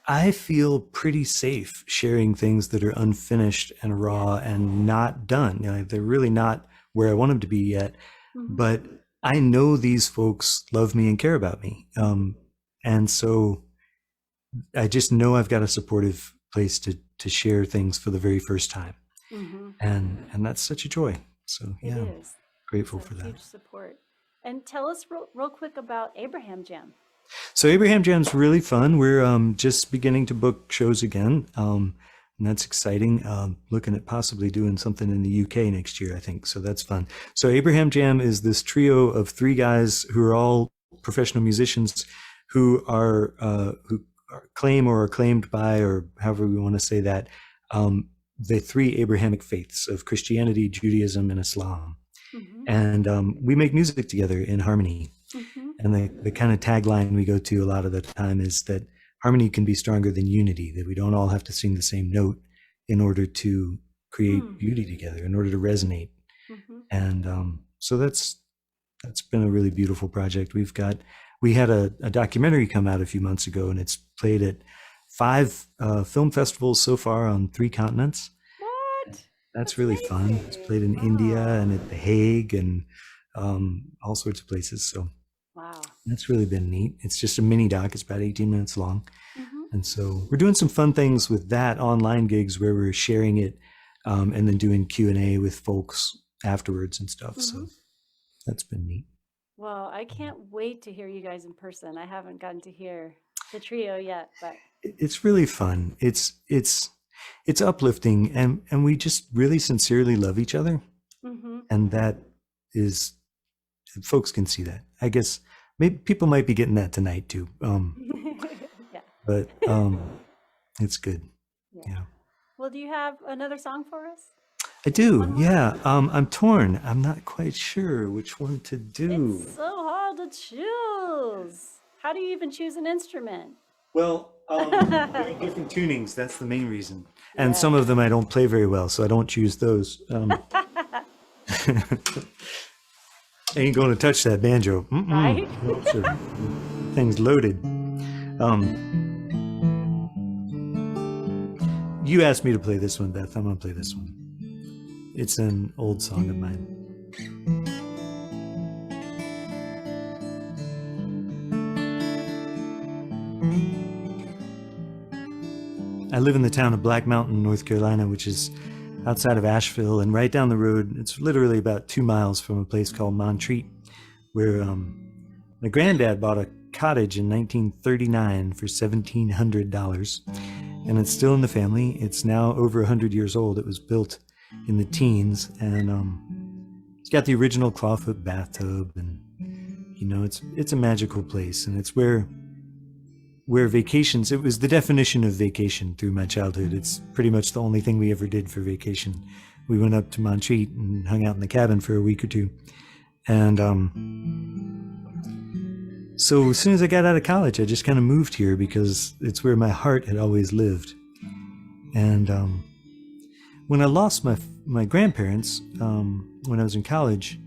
I feel pretty safe sharing things that are unfinished and raw and not done. You know, they're really not where I want them to be yet, but I know these folks love me and care about me. And so I just know I've got a supportive place to share things for the very first time. And that's such a joy. So yeah, It is. grateful It's for a that. huge support. And tell us real quick about Abraham Jam. So Abraham Jam's really fun. We're just beginning to book shows again, and that's exciting. Looking at possibly doing something in the UK next year, I think. So that's fun. So Abraham Jam is this trio of three guys who are all professional musicians who claim or are claimed by, or however we want to say that, the three Abrahamic faiths of Christianity, Judaism, and Islam. And we make music together in harmony. And the kind of tagline we go to a lot of the time is that harmony can be stronger than unity, that we don't all have to sing the same note in order to create beauty together, in order to resonate. And so that's been a really beautiful project. We had a documentary come out a few months ago, and it's played at 5 film festivals so far on 3 continents. What? That's really fun. It's played in India and at The Hague and all sorts of places. So Wow. that's really been neat. It's just a mini doc. It's about 18 minutes long. And so we're doing some fun things with that, online gigs where we're sharing it and then doing Q&A with folks afterwards and stuff. So that's been neat. Well, I can't wait to hear you guys in person. I haven't gotten to hear the trio yet, but It's really fun. It's uplifting, and we just really sincerely love each other. And that is, folks can see that. I guess maybe people might be getting that tonight too. yeah. But it's good. Yeah. Well, do you have another song for us? I do. Yeah. I'm torn. I'm not quite sure which one to do. It's so hard to choose. How do you even choose an instrument? Well, there are different tunings. That's the main reason. And Yeah. some of them I don't play very well, so I don't choose those. Ain't going to touch that banjo. Right? Thing's loaded. You asked me to play this one, Beth. I'm going to play this one. It's an old song of mine. I live in the town of Black Mountain, North Carolina, which is outside of Asheville, and right down the road, it's literally about 2 miles from a place called Montreat, where my granddad bought a cottage in 1939 for $1,700, and it's still in the family. It's now over 100 years old. It was built in the teens, and it's got the original clawfoot bathtub, and you know, it's a magical place, and it's where vacations, it was the definition of vacation through my childhood. It's pretty much the only thing we ever did for vacation. We went up to Montreat and hung out in the cabin for a week or two. And so as soon as I got out of college, I just kind of moved here because it's where my heart had always lived. And when I lost my grandparents, when I was in college,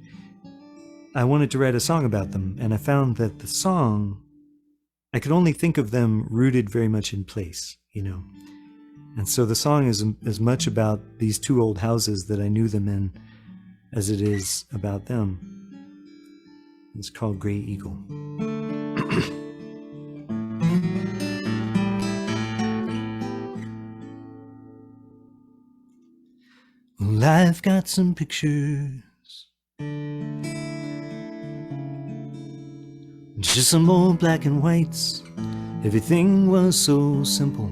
I wanted to write a song about them. And I found that the song, I could only think of them rooted very much in place, you know. And so the song is as much about these two old houses that I knew them in as it is about them. It's called Gray Eagle. Well, I've got some pictures, just some old black and whites. Everything was so simple.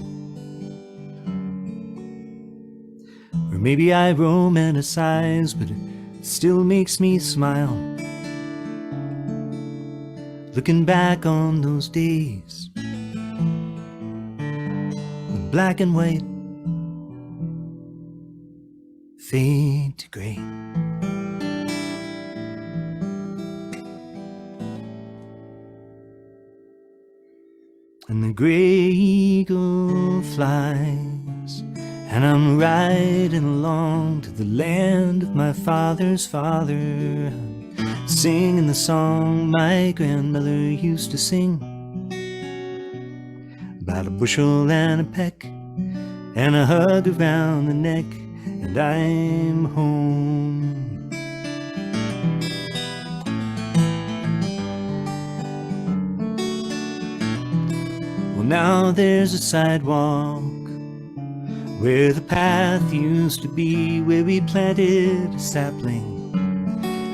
Or maybe I romanticize, but it still makes me smile, looking back on those days when black and white fade to gray. And the gray eagle flies, and I'm riding along to the land of my father's father. I'm singing the song my grandmother used to sing, about a bushel and a peck, and a hug around the neck, and I'm home. Now there's a sidewalk where the path used to be, where we planted a sapling.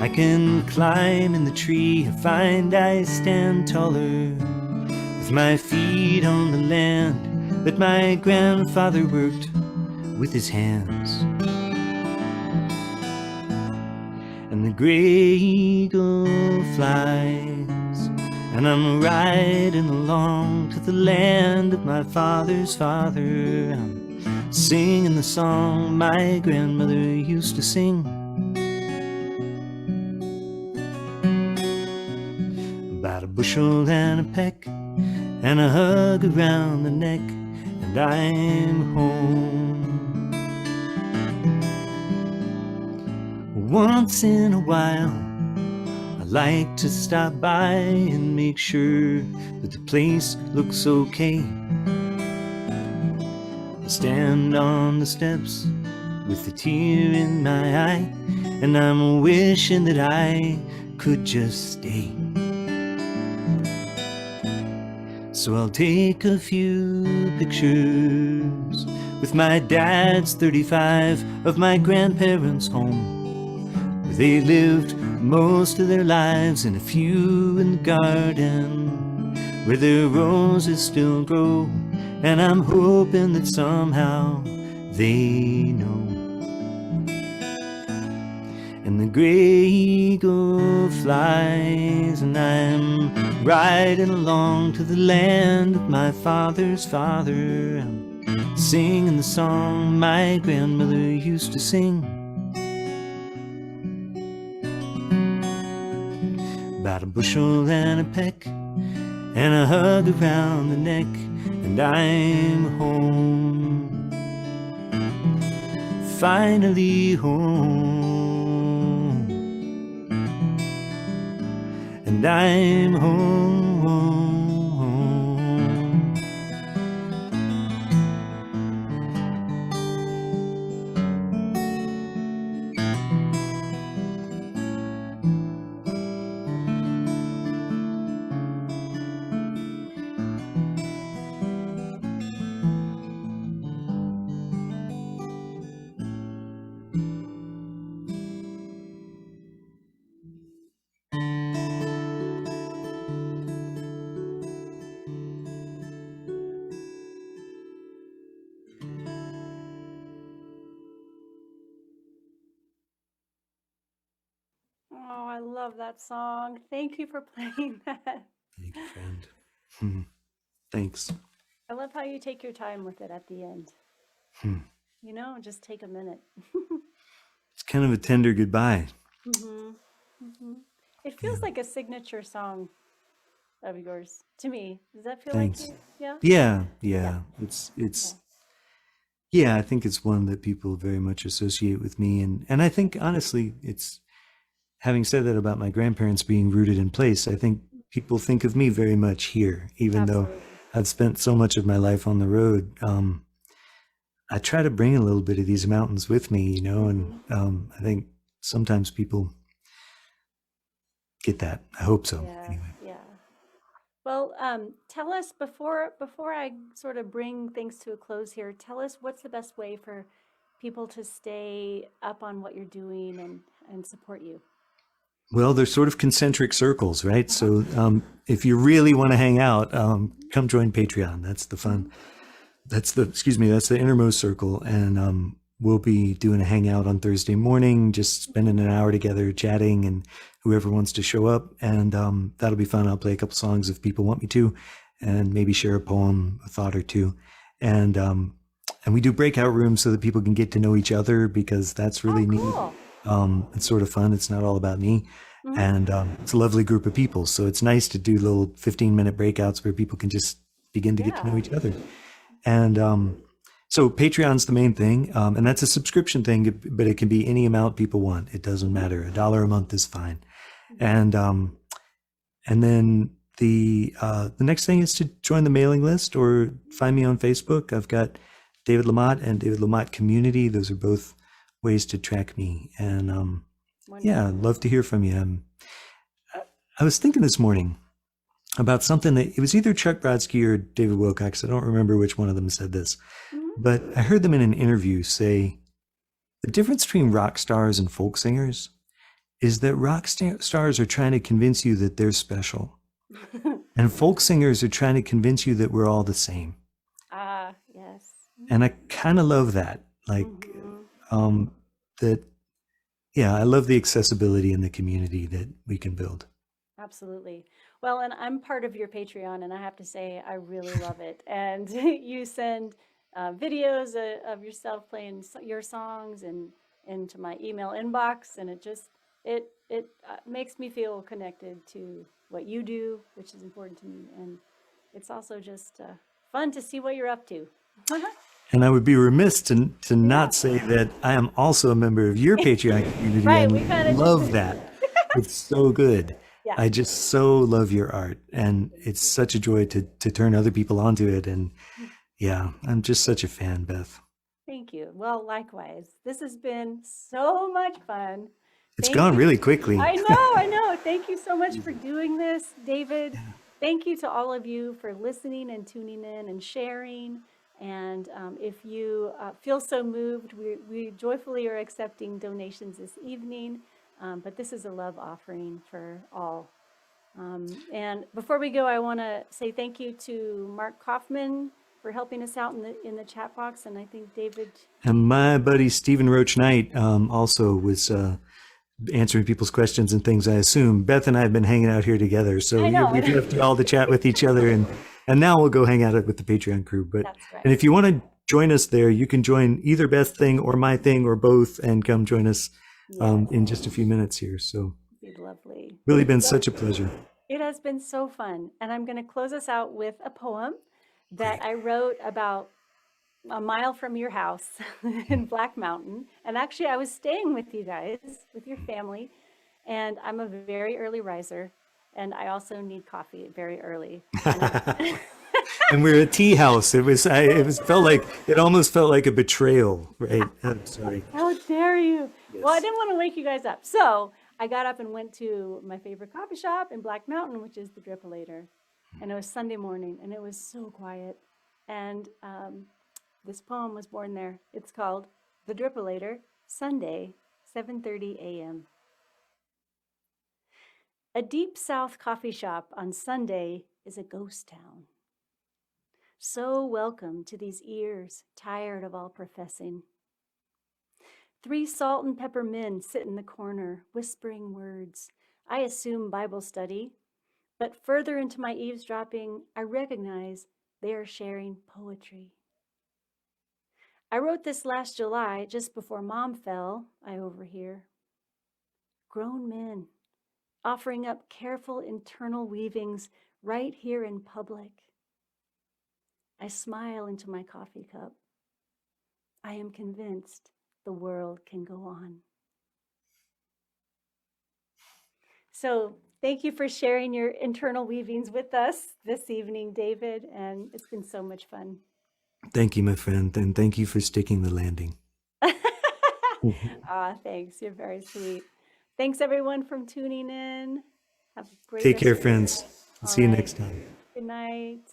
I can climb in the tree, I find I stand taller, with my feet on the land that my grandfather worked with his hands. And the gray eagle flies, and I'm riding along to the land of my father's father. I'm singing the song my grandmother used to sing, about a bushel and a peck, and a hug around the neck, and I'm home. Once in a while, I like to stop by and make sure that the place looks okay. I stand on the steps with a tear in my eye, and I'm wishing that I could just stay. So I'll take a few pictures with my dad's 35 of my grandparents' home, where they lived most of their lives, and a few in the garden where their roses still grow, and I'm hoping that somehow they know. And the gray eagle flies, and I'm riding along to the land of my father's father. I'm singing the song my grandmother used to sing, about a bushel and a peck, and a hug around the neck, and I'm home. Finally home. And I'm home. Oh, I love that song. Thank you for playing that. Thank you, friend. Thanks. I love how you take your time with it at the end. You know, just take a minute. It's kind of a tender goodbye. It feels like a signature song of yours to me. Does that feel Thanks. like you? Yeah. It's yeah, I think it's one that people very much associate with me, and I think honestly, it's, having said that about my grandparents being rooted in place, I think people think of me very much here, even though I've spent so much of my life on the road. I try to bring a little bit of these mountains with me, you know, and I think sometimes people get that. I hope so. Anyway. Yeah. Well, tell us before I sort of bring things to a close here, tell us what's the best way for people to stay up on what you're doing and support you. Well, they're sort of concentric circles, right? So if you really want to hang out, come join Patreon. That's the fun. That's the innermost circle. And we'll be doing a hangout on Thursday morning, just spending an hour together chatting, and whoever wants to show up. And that'll be fun. I'll play a couple songs if people want me to, and maybe share a poem, a thought or two. And we do breakout rooms so that people can get to know each other, because that's really neat. It's sort of fun. It's not all about me. And it's a lovely group of people. So it's nice to do little 15-minute breakouts where people can just begin to get to know each other. And so Patreon's the main thing. And that's a subscription thing, but it can be any amount people want. It doesn't matter. $1 a month is fine. And then the next thing is to join the mailing list or find me on Facebook. I've got David Lamotte and David Lamotte Community. Those are both ways to track me. And yeah, I'd love to hear from you. I was thinking this morning about something that, it was either Chuck Brodsky or David Wilcox. I don't remember which one of them said this, but I heard them in an interview say the difference between rock stars and folk singers is that rock stars are trying to convince you that they're special, and folk singers are trying to convince you that we're all the same. Yes. And I kind of love that. Like, that, yeah, I love the accessibility in the community that we can build. Absolutely. Well, and I'm part of your Patreon, and I have to say, I really love it. And you send videos of yourself playing your songs and into my email inbox, and it just, it makes me feel connected to what you do, which is important to me. And it's also just fun to see what you're up to. And I would be remiss to not say that I am also a member of your Patreon community. Right, and I love that. It's so good. Yeah. I just so love your art, and it's such a joy to turn other people onto it. And yeah, I'm just such a fan, Beth. Thank you. Well, likewise. This has been so much fun. It's gone really quickly. I know. Thank you so much for doing this, David. Yeah. Thank you to all of you for listening and tuning in and sharing. And if you feel so moved, we joyfully are accepting donations this evening. But this is a love offering for all. And before we go, I want to say thank you to Mark Kaufman for helping us out in the chat box. And I think David. And my buddy Stephen Roach Knight also was answering people's questions and things, I assume. Beth and I have been hanging out here together. So we've left all to chat with each other. And now we'll go hang out with the Patreon crew. But right. And if you want to join us there, you can join either Beth's thing or my thing or both, and come join us in just a few minutes here. So lovely. Really been such a pleasure. It has has been so fun. And I'm going to close us out with a poem that Great. I wrote about a mile from your house in Black Mountain. And actually, I was staying with you guys, with your family. And I'm a very early riser. And I also need coffee very early. And we're a tea house. It almost felt like a betrayal, right? I'm sorry. How dare you? Well, I Yes. didn't want to wake you guys up. So I got up and went to my favorite coffee shop in Black Mountain, which is the Drippolator. And it was Sunday morning, and it was so quiet. And this poem was born there. It's called The Drippolator, Sunday, 7:30 a.m. A deep south coffee shop on Sunday is a ghost town. So welcome to these ears, tired of all professing. 3 salt and pepper men sit in the corner, whispering words. I assume Bible study, but further into my eavesdropping, I recognize they are sharing poetry. I wrote this last July, just before Mom fell, I overhear. Grown men, offering up careful internal weavings right here in public. I smile into my coffee cup. I am convinced the world can go on. So thank you for sharing your internal weavings with us this evening, David, and it's been so much fun. Thank you, my friend, and thank you for sticking the landing. Thanks. You're very sweet. Thanks, everyone, for tuning in. Have a great Take rest care, of your day. friends. All See you right. next time. Good night.